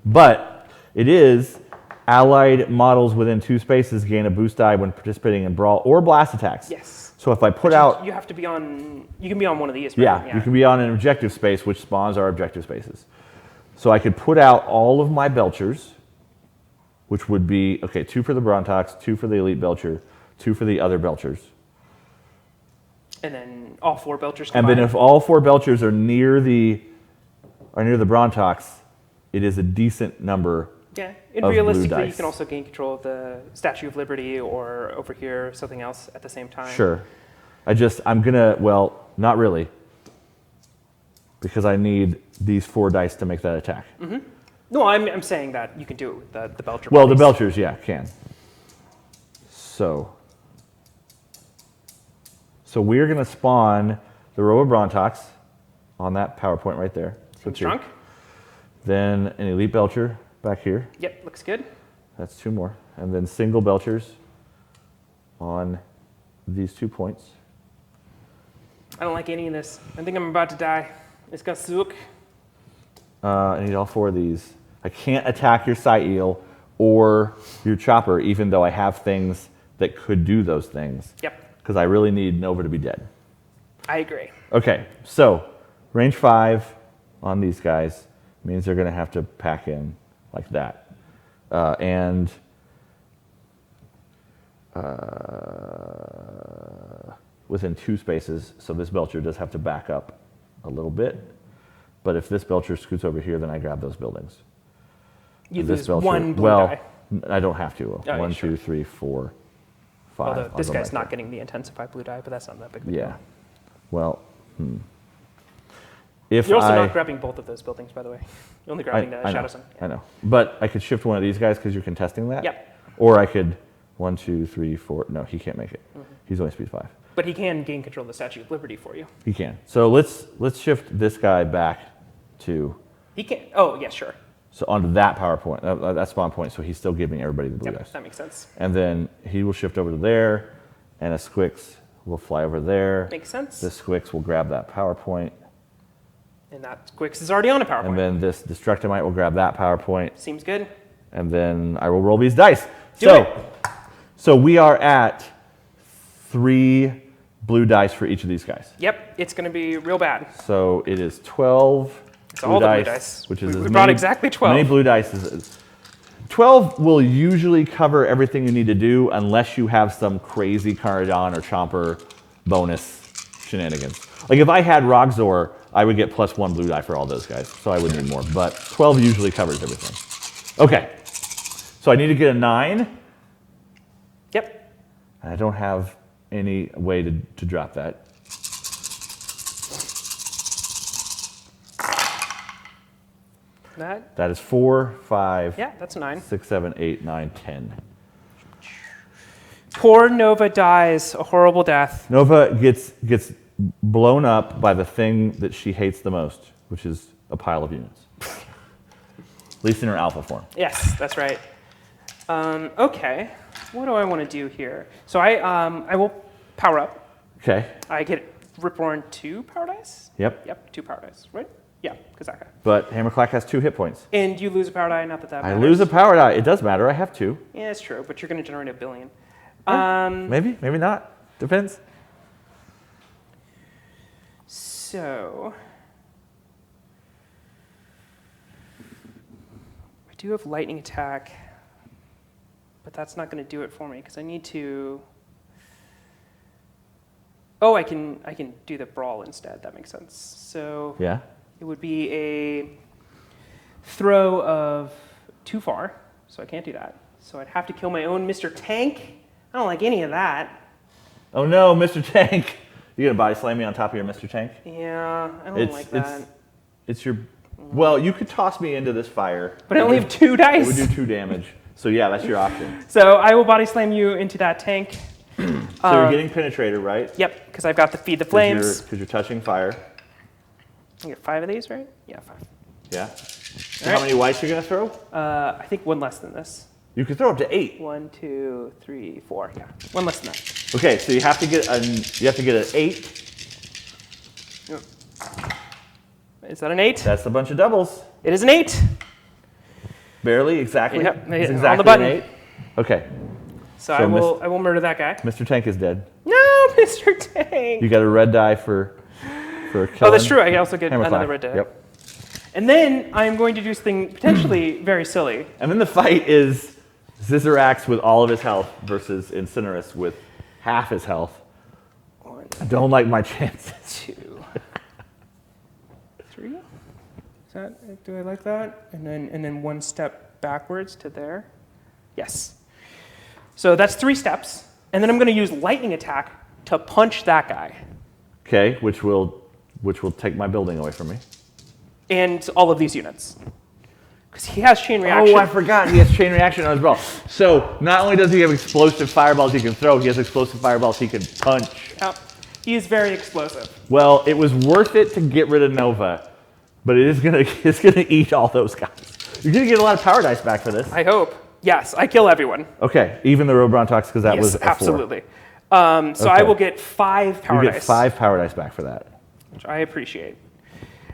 But it is allied models within 2 spaces gain a boost die when participating in brawl or blast attacks. Yes. So if I put out... You have to be on... You can be on one of these, right? Yeah, you can be on an objective space, which spawns our objective spaces. So I could put out all of my Belchers, which would be, 2 for the Brontox, 2 for the Elite Belcher, 2 for the other Belchers. And then all 4 Belchers And combined. then if all 4 Belchers are near the Brontox, it is a decent number. Yeah, and of blue realistically, you dice. can also gain control of the Statue of Liberty or over here, something else at the same time. Sure. I'm gonna, not really. Because I need these 4 dice to make that attack. Mm-hmm. No, I'm saying that you can do it with the Belcher. Well, the bodies. Belchers, yeah, can. So we're going to spawn the Robo-Brontox on that PowerPoint right there. So Seems shrunk. Then an Elite Belcher back here. Yep, looks good. That's 2 more. And then single Belchers on these 2 points. I don't like any of this. I think I'm about to die. It's gonna suck. I need all 4 of these. I can't attack your Sight Eel or your Chopper, even though I have things that could do those things. Yep, Because I really need Nova to be dead. I agree. Okay, so range 5 on these guys means they're going to have to pack in like that. And within 2 spaces, so this Belcher does have to back up a little bit. But if this Belcher scoots over here, then I grab those buildings. You And lose 1 blue die. I don't have to. yeah, 1, sure. 2, 3, 4, 5. Although this I'll go guy's back not there. getting the intensified blue die, but that's not that big of a Yeah. deal. Well, if You're also I, not grabbing both of those buildings, by the way. You're only grabbing the I Shadow know, Sun. I know. But I could shift one of these guys because you're contesting that. Yep. Or I could 1, 2, 3, 4. No, he can't make it. He's only speed 5. But he can gain control of the Statue of Liberty for you. He can. So let's shift this guy back to He can. Oh, yeah, sure. so onto that power point, that spawn point. So he's still giving everybody the blue Yep, dice. that makes sense. And then he will shift over to there, and a Squix will fly over there. Makes sense. This Squix will grab that power point, And that Quix is already on a PowerPoint. and then this Destructomite will grab that power point, Seems good. and then I will roll these dice. Do it. So we are at 3 blue dice for each of these guys. Yep, it's going to be real bad. So it is 12 It's all the blue dice. which is We as brought many- exactly 12. Many blue dice is 12 will usually cover everything you need to do unless you have some crazy Caradon or Chomper bonus shenanigans. Like if I had Rogzor, I would get +1 blue die for all those guys, so I would need more. But 12 usually covers everything. Okay, so I need to get a 9. Yep. And I don't have any way to drop that. That is 4, 5, Yeah, that's 9. 6, 7, 8, 9, 10. Poor Nova dies a horrible death. Nova gets blown up by the thing that she hates the most, which is a pile of units. At least in her alpha form. Yes, that's right. Okay, what do I want to do here? So I will power up. Okay. I get Ripborn 2 power dice? Yep. Yep, 2 power dice, right? Yeah, because that guy. But Hammerclack has 2 hit points. And you lose a power die, not that that I matters. lose a power die. It does matter. I have 2. Yeah, it's true, but you're going to generate 1 billion. Maybe, maybe not. Depends. So I do have lightning attack, but that's not going to do it for me because I need to. Oh, I can do the brawl instead. That makes sense. So Yeah. it would be a throw of too far, so I can't do that. So I'd have to kill my own Mr. Tank. I don't like any of that. Oh no, Mr. Tank. You gonna body slam me on top of your Mr. Tank? Yeah, I don't like that. It's your. Well, you could toss me into this fire. But I only have 2 It dice. would do 2 damage. So yeah, that's your option. So I will body slam you into that tank. So you're getting penetrator, right? Yep, because I've got the feed the flames. Because you're touching fire. I get 5 of these, right? Yeah, 5. Yeah. So All how right. many whites you gonna throw? I think 1 less than this. You can throw up to 8. 1, 2, 3, 4. Yeah, 1 less than that. Okay, so you have to get an 8. Is that an 8? That's a bunch of doubles. It is an 8. Barely, exactly. Yep, It's on the exactly button. an 8. Okay, So So I will murder that guy. Mr. Tank is dead. No, Mr. Tank. You got a red die for killing. Oh, that's true. I also get Hammerclack. another red die. Yep. And then I'm going to do something potentially very silly. And then the fight is Xixorax with all of his health versus Incinerus with half his health. 1, I don't like my chances. 2, 3. Is that? Do I like that? And then 1 step backwards to there. Yes. So that's 3 steps, and then I'm going to use lightning attack to punch that guy, Okay, which will take my building away from me. and all of these units, because he has chain reaction. Oh, I forgot. He has chain reaction on his ball. So not only does he have explosive fireballs he can throw, he has explosive fireballs he can punch. Yep. He is very explosive. Well, it was worth it to get rid of Nova, but it's gonna eat all those guys. You're gonna get a lot of power dice back for this. I hope. Yes, I kill everyone. Okay, even the Robrontox because that Yes, was a 4. absolutely. So I Okay. will get 5 power You get dice, 5 power dice back for that. which I appreciate.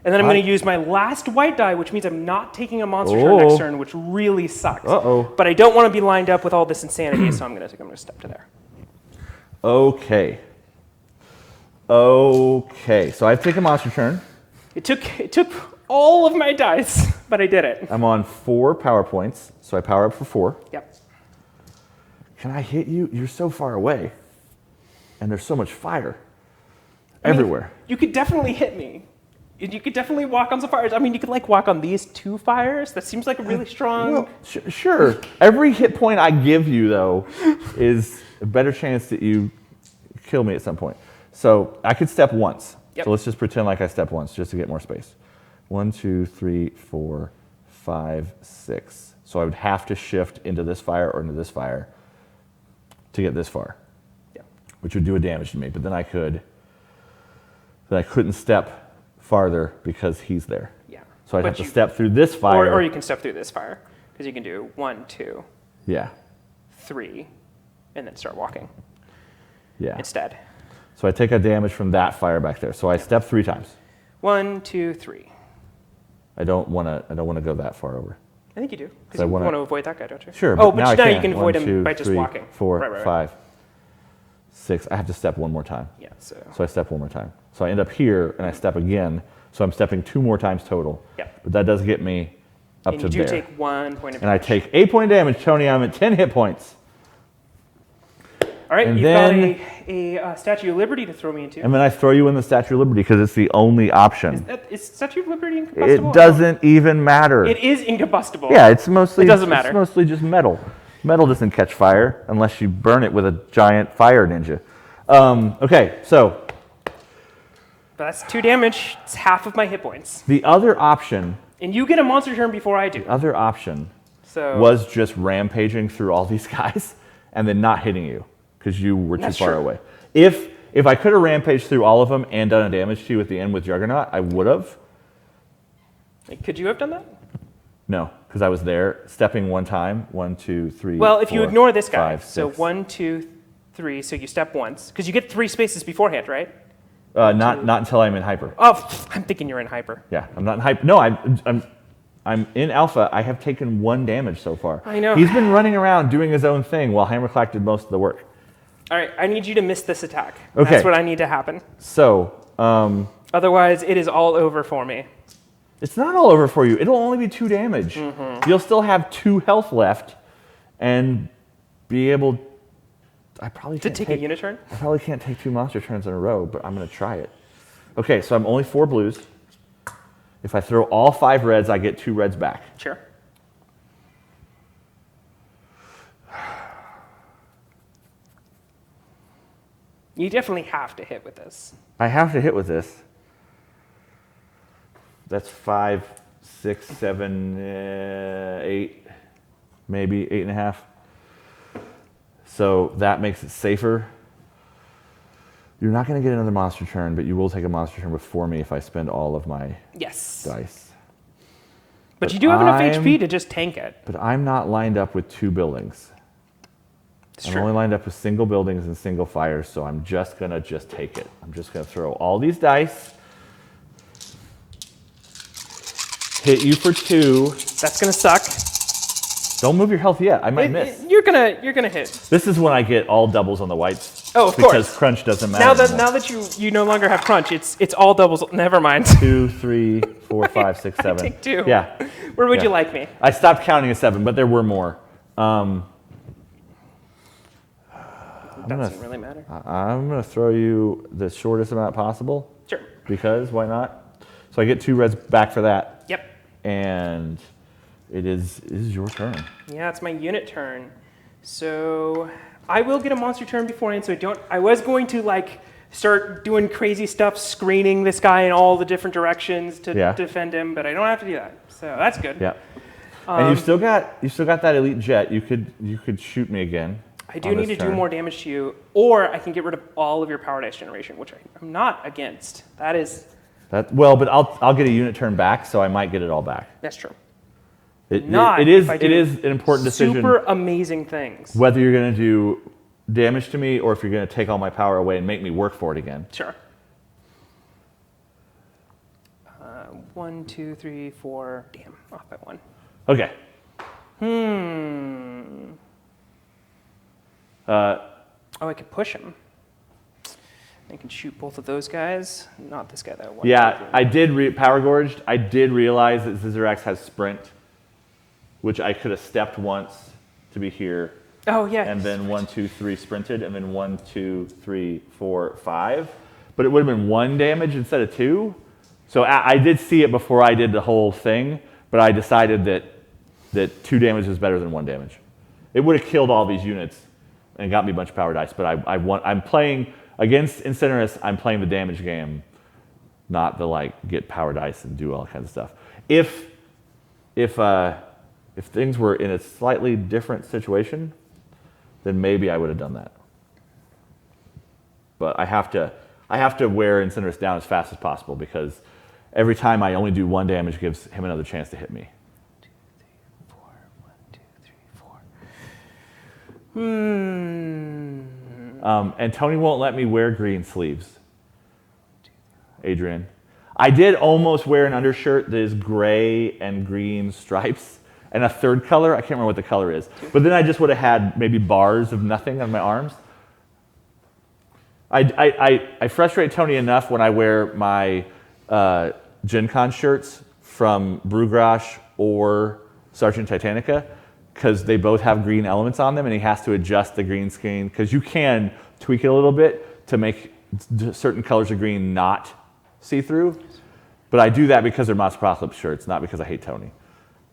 And then I'm going to use my last white die, which means I'm not taking a monster turn Oh. next turn, which really sucks. Uh-oh. But I don't want to be lined up with all this insanity, so I'm going to step to there. Okay. Okay, so I've taken monster turn. It took all of my dice, but I did it. I'm on 4 power points, so I power up for 4. Yep. Can I hit you? You're so far away, and there's so much fire I mean, everywhere. You could definitely hit me. You could definitely walk on some fires. I mean, you could like walk on these 2 fires. That seems like a really strong. Well, sure. Every hit point I give you, though, is a better chance that you kill me at some point. So I could step once. Yep. So let's just pretend like I step once just to get more space. 1, 2, 3, 4, 5, 6. So I would have to shift into this fire or into this fire to get this far, Yeah. which would do a damage to me. But then I couldn't step farther because he's there. Yeah. So I'd But have to you- step through this fire. Or you can step through this fire because you can do 1, 2, Yeah. 3, and then start walking Yeah. instead. So I take a damage from that fire back there. So I step 3 times. 1, 2, 3. I don't want to go that far over. I think you do So because I you wanna- want to avoid that guy, don't you? Sure. Oh, but now now I you can avoid 1, him 2, by just 3, walking. 4, Right. 5, 6. I have to step one more time. Yeah. So. So I step one more time. So I end up here and I step again. So I'm stepping 2 more times total. Yeah. But that does get me up And to you do there. take 1 point of And I damage. take 8 point damage, Tony. I'm at 10 hit points. All right, and you've then- got a Statue of Liberty to throw me into. And then I throw you in the Statue of Liberty because it's the only option. Is Statue of Liberty incombustible? It doesn't even matter. It is incombustible. Yeah, it's mostly It doesn't matter. It's mostly just metal. Metal doesn't catch fire unless you burn it with a giant fire ninja. Okay, so But that's 2 damage. It's half of my hit points. the other option And you get a monster turn before I do. So was just rampaging through all these guys and then not hitting you because you were too That's far true. away. If I could have rampaged through all of them and done a damage to you at the end with Juggernaut, I would have. could you have done that? No, because I was there stepping one time. 1, 2, 3. Well, if you 4, ignore this guy, 5, so 6. 1, 2, 3. So you step once because you get 3 spaces beforehand, right? Not until I'm in hyper. Oh, I'm thinking you're in hyper. Yeah, I'm not in hyper. No, I'm in alpha. I have taken 1 damage so far. I know. He's been running around doing his own thing while Hammerclack did most of the work. All right, I need you to miss this attack. Okay. That's what I need to happen. So Otherwise, it is all over for me. it's not all over for you. It'll only be 2 damage. Mm-hmm. You'll still have 2 health left, and be able. I probably To can't take a unit turn? I probably can't take 2 monster turns in a row, but I'm going to try it. Okay, so I'm only 4 blues. If I throw all 5 reds, I get 2 reds back. Sure. You definitely have to hit with this. I have to hit with this. That's 5, 6, 7, 8, maybe 8.5. So that makes it safer. You're not going to get another monster turn, but you will take a monster turn before me if I spend all of my Yes. dice. But you do have enough I'm- HP to just tank it. But I'm not lined up with 2 buildings. It's I'm true. only lined up with single buildings and single fires, so I'm just going to take it. I'm just going to throw all these dice, hit you for 2. That's gonna suck. Don't move your health yet. I might miss. You're gonna hit. This is when I get all doubles on the whites. Oh, of because course. crunch doesn't matter. Now that you no longer have crunch, it's all doubles. Never mind. 2, 3, 4, 5, 6, 7. take 2. Yeah. Where would Yeah. you like me? I stopped counting at 7, but there were more. Doesn't really matter. I'm going to throw you the shortest amount possible. Sure. Because why not? So I get 2 reds back for that. Yep. And it is your turn. Yeah, it's my unit turn. So I will get a monster turn beforehand. So I was going to start doing crazy stuff, screening this guy in all the different directions to Yeah. defend him, but I don't have to do that. So that's good. Yeah. And you've still got that elite jet. You could shoot me again. I do on need this to do turn. more damage to you, or I can get rid of all of your power dice generation, which I'm not against. But I'll get a unit turn back, so I might get it all back. That's true. It Not is if I it do is an important decision Super amazing things. whether you're going to do damage to me or if you're going to take all my power away and make me work for it again. Sure. 1, 2, 3, 4. Damn, off by 1. Okay. Oh, I could push him. I can shoot both of those guys. Not this guy though. Yeah, I did power gorged. I did realize that Xixorax has sprint, which I could have stepped once to be here, Oh yeah. and then 1, 2, 3 sprinted, and then 1, 2, 3, 4, 5. But it would have been 1 damage instead of 2. So I did see it before I did the whole thing, but I decided that 2 damage is better than 1 damage. It would have killed all these units and got me a bunch of power dice, but I'm playing against Incinerus. I'm playing the damage game not the like get power dice and do all kinds of stuff. If things were in a slightly different situation, then maybe I would have done that. But I have to wear Incinerus down as fast as possible because every time I only do 1 damage gives him another chance to hit me. 2, 3, 4. 1, 2, 3, 4. And Tony won't let me wear green sleeves. Adrian. I did almost wear an undershirt that is gray and green stripes and a third color. I can't remember what the color is. But then I just would have had maybe bars of nothing on my arms. I frustrate Tony enough when I wear my Gen Con shirts from Brugrash or Sergeant Titanica because they both have green elements on them and he has to adjust the green screen because you can tweak it a little bit to make certain colors of green not see-through. But I do that because they're Monsterpocalypse shirts, not because I hate Tony.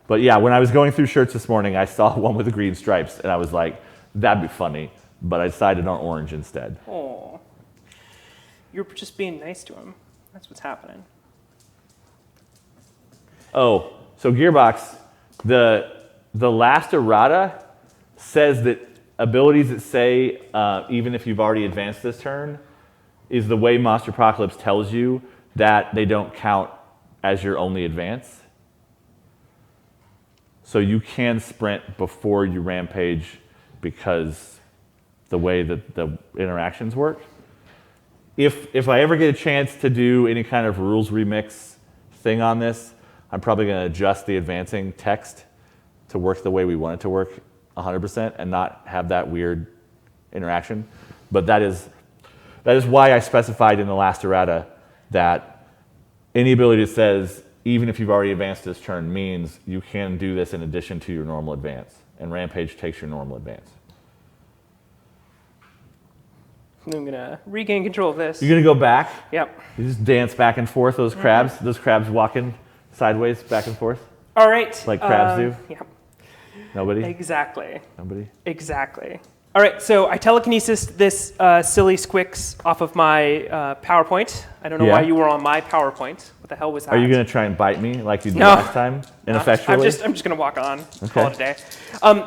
But yeah, when I was going through shirts this morning, I saw one with the green stripes and I was like, that'd be funny. But I decided on orange instead. Oh, you're just being nice to him. That's what's happening. Oh, so Gearbox, the last errata says that abilities that say, even if you've already advanced this turn, is the way Monsterpocalypse tells you that they don't count as your only advance. So you can sprint before you rampage because the way that the interactions work. If I ever get a chance to do any kind of rules remix thing on this, I'm probably going to adjust the advancing text to work the way we want it to work 100% and not have that weird interaction. But that is why I specified in the last errata that any ability that says, even if you've already advanced this turn, means you can do this in addition to your normal advance. And Rampage takes your normal advance. I'm going to regain control of this. You're going to go back? Yep. You just dance back and forth, those crabs walking sideways back and forth? All right. Like crabs do? Yep. Nobody? Exactly. Nobody? Exactly. All right, so I telekinesis this silly Squix off of my PowerPoint. I don't know why you were on my PowerPoint. What the hell was that? Are you going to try and bite me like you did last time? Ineffectually? I'm just going to walk on. Call it a day.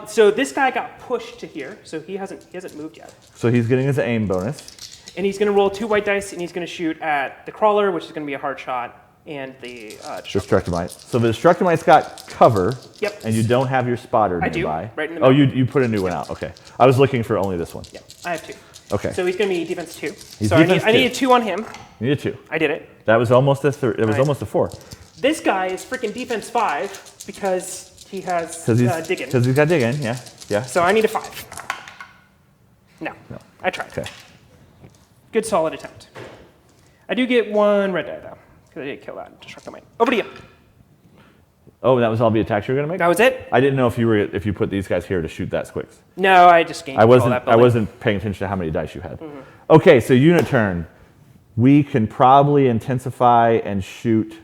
So this guy got pushed to here, so he hasn't moved yet. So he's getting his aim bonus. And he's going to roll 2 white dice, and he's going to shoot at the crawler, which is going to be a hard shot, and the Destructomite. So the Destructomite's got cover. Yep. And you don't have your spotter nearby. I do, right in the middle. Oh, middle. you put a new one out. Okay. I was looking for only this one. Yep, I have 2. Okay. So he's going to be defense 2. He's so defense I need a 2 on him. You need a 2. I did it. That was almost a 3. It was almost a 4. This guy is freaking defense 5 because he has digging. Because he's got digging, yeah. So I need a 5. No. I tried. Okay. Good solid attempt. I do get 1 red die though, because I did kill that Destructomite. Over to you. Oh, that was all the attacks you were going to make? That was it? I didn't know if you put these guys here to shoot that Squix. No, I just gained control of that building. I wasn't paying attention to how many dice you had. Mm-hmm. Okay, so unit turn. We can probably intensify and shoot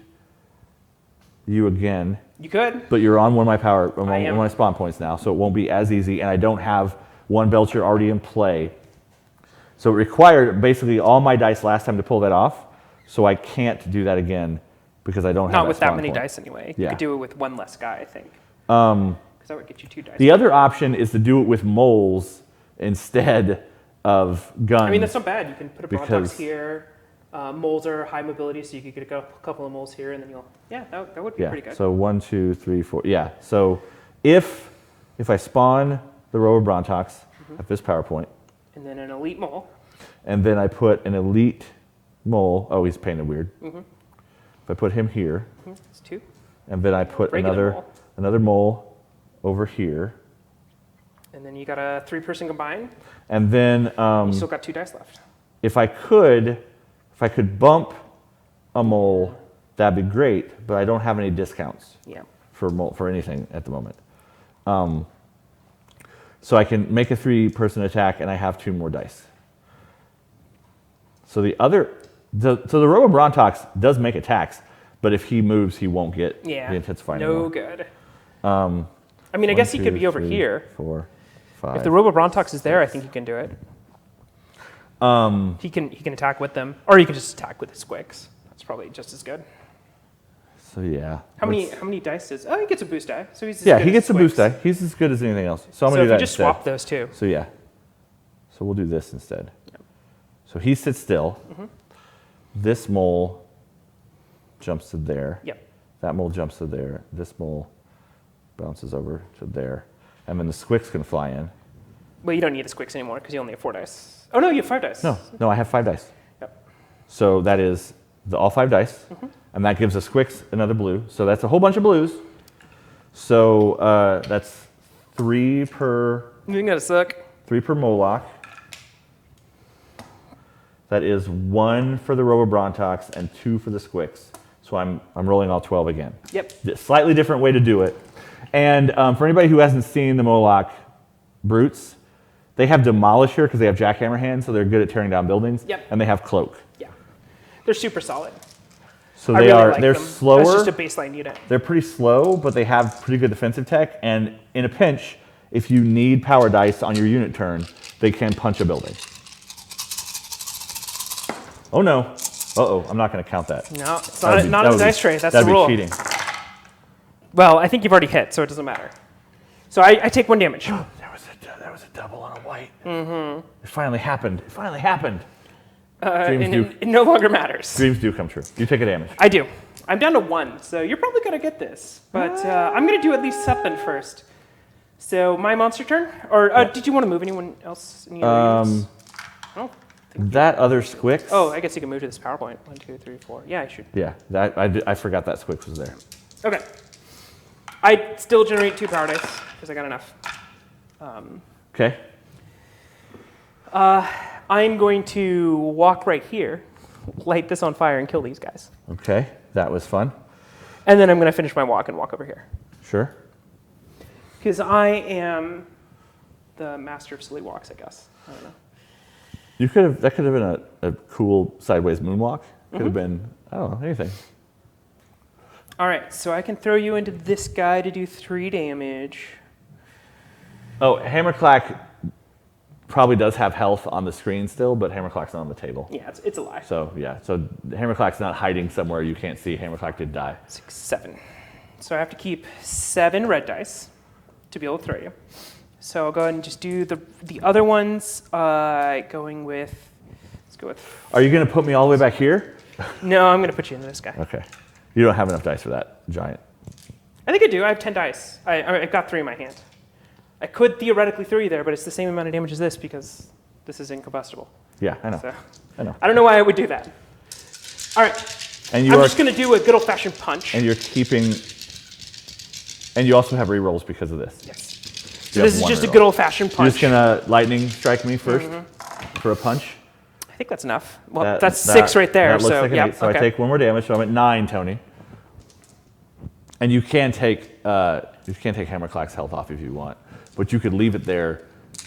you again. You could. But you're on one of my spawn points now, so it won't be as easy, and I don't have one Belcher already in play. So it required basically all my dice last time to pull that off, so I can't do that again because I don't have Not with that spawn many point. dice anyway. You could do it with 1 less guy, I think. Because that would get you 2 dice. The other option is to do it with moles instead of guns. I mean, that's not bad. You can put a Brontox here. Moles are high mobility, so you could get a couple of moles here, and then that would be pretty good. So 1, 2, 3, 4. Yeah. So if I spawn the row of Brontox at this power point, and then an elite mole, and then I put an elite mole. Oh, he's painted weird. Mm-hmm. If I put him here, that's 2. And then I put another mole over here. And then you got a 3-person combine. And then you still got 2 dice left. If I could bump a mole, that'd be great. But I don't have any discounts for anything at the moment. So I can make a 3-person attack, and I have 2 more dice. So the Robo Brontox does make attacks, but if he moves, he won't get the intensify anymore. No good. I mean, I guess he could be over here. 4, 5. If the Robo Brontox is there, I think you can do it. He can attack with them, or you can just attack with the Squix. That's probably just as good. So yeah. How many dice does? Oh, he gets a boost die. So he's as Yeah, good he as gets a Squix. boost die. He's as good as anything else. So I'm So gonna if do you that just instead. swap those two. So yeah. So we'll do this instead. So he sits still. This mole jumps to there. Yep. That mole jumps to there. This mole bounces over to there. And then the Squix can fly in. Well, you don't need the Squix anymore because you only have 4 dice. Oh no, you have 5 dice. No, I have 5 dice. Yep. So that is all 5 dice. And that gives a Squix another blue. So that's a whole bunch of blues. So that's 3 per You're gonna suck. 3 per Moloch. That is 1 for the Robobrontox and 2 for the Squix. So I'm rolling all 12 again. Yep. Slightly different way to do it. And for anybody who hasn't seen the Moloch brutes, they have Demolisher because they have Jackhammer hands, so they're good at tearing down buildings. Yep. And they have Cloak. Yeah. They're super solid. So I they really are like they're them. slower. That's just a baseline unit. They're pretty slow, but they have pretty good defensive tech. And in a pinch, if you need power dice on your unit turn, they can punch a building. Oh no. Uh-oh, I'm not going to count that. No, it's That would be- not that a would be- dice tray. That's that'd the rule. be cheating. Well, I think you've already hit, so it doesn't matter. So I take 1 damage. That was a double on a white. It finally happened. It finally happened. And Dreams do. it no longer matters. Dreams do come true. You take a damage. I do. I'm down to 1, so you're probably going to get this. But I'm going to do at least something first. So my monster turn? Or did you want to move anyone else in your units? I don't think. That other Squix. Oh, I guess you can move to this PowerPoint. 1, 2, 3, 4. Yeah, I should. Yeah, I forgot that Squix was there. Okay. I still generate 2 power dice because I got enough. Okay. I'm going to walk right here, light this on fire, and kill these guys. Okay, that was fun. And then I'm going to finish my walk and walk over here. Sure. Because I am the master of silly walks, I guess. I don't know. That could have been a cool sideways moonwalk. Could have been, I don't know, anything. All right, so I can throw you into this guy to do 3 damage. Oh, Hammerclack probably does have health on the screen still, but Hammerclack's not on the table. Yeah, it's a lie. So yeah, so Hammerclack's not hiding somewhere you can't see. Hammerclack did die. 6, 7. So I have to keep 7 red dice to be able to throw you. So I'll go ahead and just do the other ones. Going with, let's go with. Are you going to put me all the way back here? No, I'm going to put you into this guy. Okay. You don't have enough dice for that giant. I think I do. I have 10 dice. I've got 3 in my hand. I could theoretically throw you there, but it's the same amount of damage as this because this is incombustible. Yeah, I know. So I know. I don't know why I would do that. All right. And I'm just going to do a good old-fashioned punch. And you're keeping. And you also have rerolls because of this. Yes. You So have this is one just a reroll. good old-fashioned punch. You're just gonna lightning strike me first for a punch. I think that's enough. Well, that's 6 right there. That looks so like an yeah. 8, so Okay. I take 1 more damage. So I'm at 9, Tony. And you can take Hammerclack's health off if you want, but you could leave it there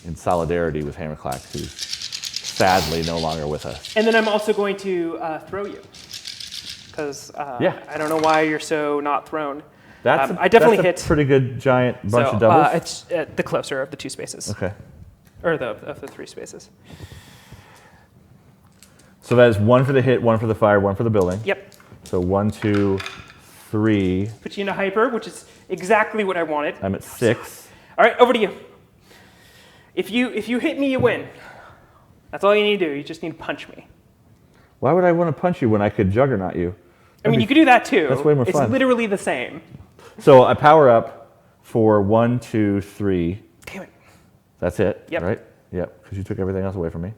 in solidarity with Hammerclack, who's sadly no longer with us. And then I'm also going to throw you because Yeah. I don't know why you're so not thrown. That's I definitely that's a hit. pretty good giant bunch So, of doubles. it's the closer of the 2 spaces, Okay. or of the 3 spaces. So that is 1 for the hit, 1 for the fire, 1 for the building. Yep. So 1, 2, 3. Put you into hyper, which is exactly what I wanted. I'm at 6. All right, over to you. If you hit me, you win. That's all you need to do. You just need to punch me. Why would I want to punch you when I could juggernaut you? I mean, you could do that too. That's way more it's fun. It's literally the same. So I power up for 1, 2, 3. Damn it. That's it, Yep. right? Yep, because you took everything else away from me.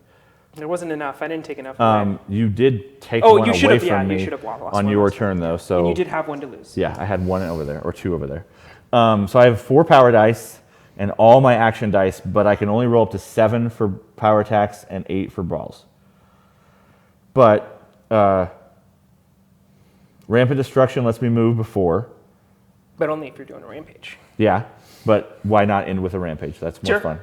There wasn't enough. I didn't take enough. Away. You did take Oh, one you should away have, yeah, from you me should have lost on one your last turn, though. So And you did have 1 to lose. yeah, I had 1 over there, or 2 over there. So I have 4 power dice and all my action dice, but I can only roll up to 7 for power attacks and 8 for brawls. But Rampant Destruction lets me move before. But only if you're doing a rampage. Yeah, but why not end with a rampage? That's more Sure. fun.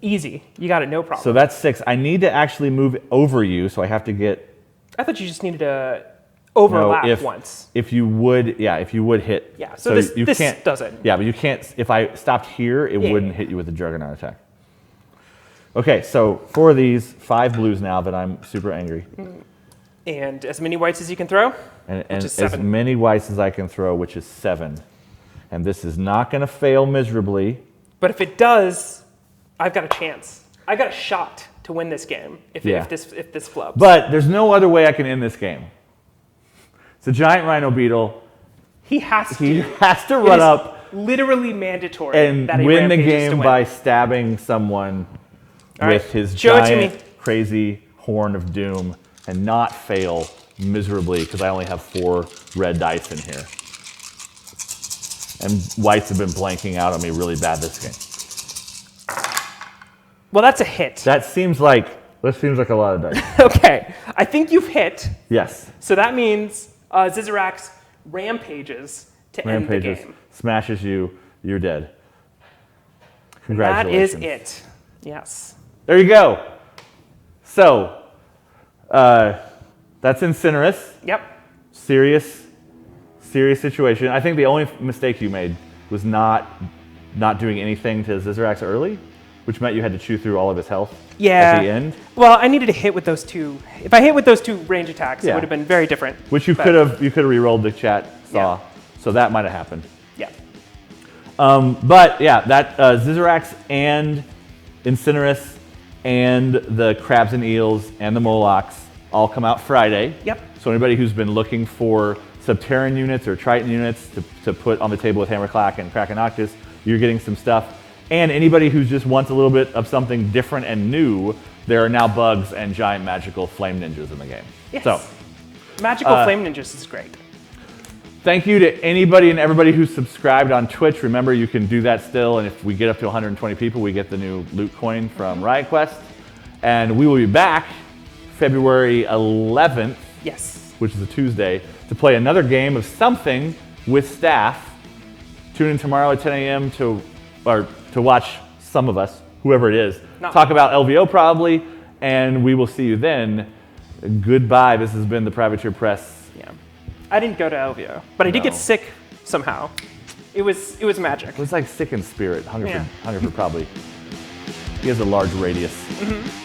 Easy. You got it, no problem. So that's 6. I need to actually move over you, so I have to get. I thought you just needed to overlap if, once. If you would hit. Yeah, so this can't, doesn't. Yeah, but you can't. If I stopped here, it wouldn't hit you with the Juggernaut attack. Okay, so 4 of these, 5 blues now that I'm super angry. And as many whites as you can throw, And which is as 7. many whites as I can throw, which is 7. And this is not going to fail miserably. But if it does, I've got a chance. I got a shot to win this game if this flops. But there's no other way I can end this game. It's a giant rhino beetle. He has to run up literally mandatory and that he win the rampages to game win. by stabbing someone All with right, his show it to giant, me. crazy horn of doom and not fail miserably because I only have 4 red dice in here. And whites have been blanking out on me really bad this game. Well, that's a hit. That seems like a lot of dice. Okay, I think you've hit. Yes. So that means Xixorax rampages to end the game. Smashes you, you're dead. That Congratulations. is it. Yes. There you go. So, that's Incinerus. Yep. Serious situation. I think the only mistake you made was not doing anything to Xixorax early, which meant you had to chew through all of his health at the end. Well, I needed to hit with those 2. If I hit with those 2 range attacks, Yeah. it would have been very different. Which you could have re-rolled the chat saw. Yeah. So that might have happened. Yeah. But yeah, that Xixorax and Incinerus and the crabs and eels and the Molochs all come out Friday. Yep. So anybody who's been looking for Subterran units or Triton units to put on the table with Hammerclack and Krakenoctus, you're getting some stuff. And anybody who just wants a little bit of something different and new, there are now bugs and giant magical flame ninjas in the game. Yes. So Magical Flame Ninjas is great. thank you to anybody and everybody who's subscribed on Twitch. Remember, you can do that still, and if we get up to 120 people, we get the new loot coin from Riot Quest. And we will be back February 11th, Yes. which is a Tuesday, to play another game of something with Staff. Tune in tomorrow at 10 a.m. to watch some of us, whoever it is, talk about LVO probably, and we will see you then. Goodbye. This has been the Privateer Press. Yeah. I didn't go to LVO, but I did get sick somehow. It was magic. It was like sick in spirit. Hunger Yeah. for probably. He has a large radius. Mm-hmm.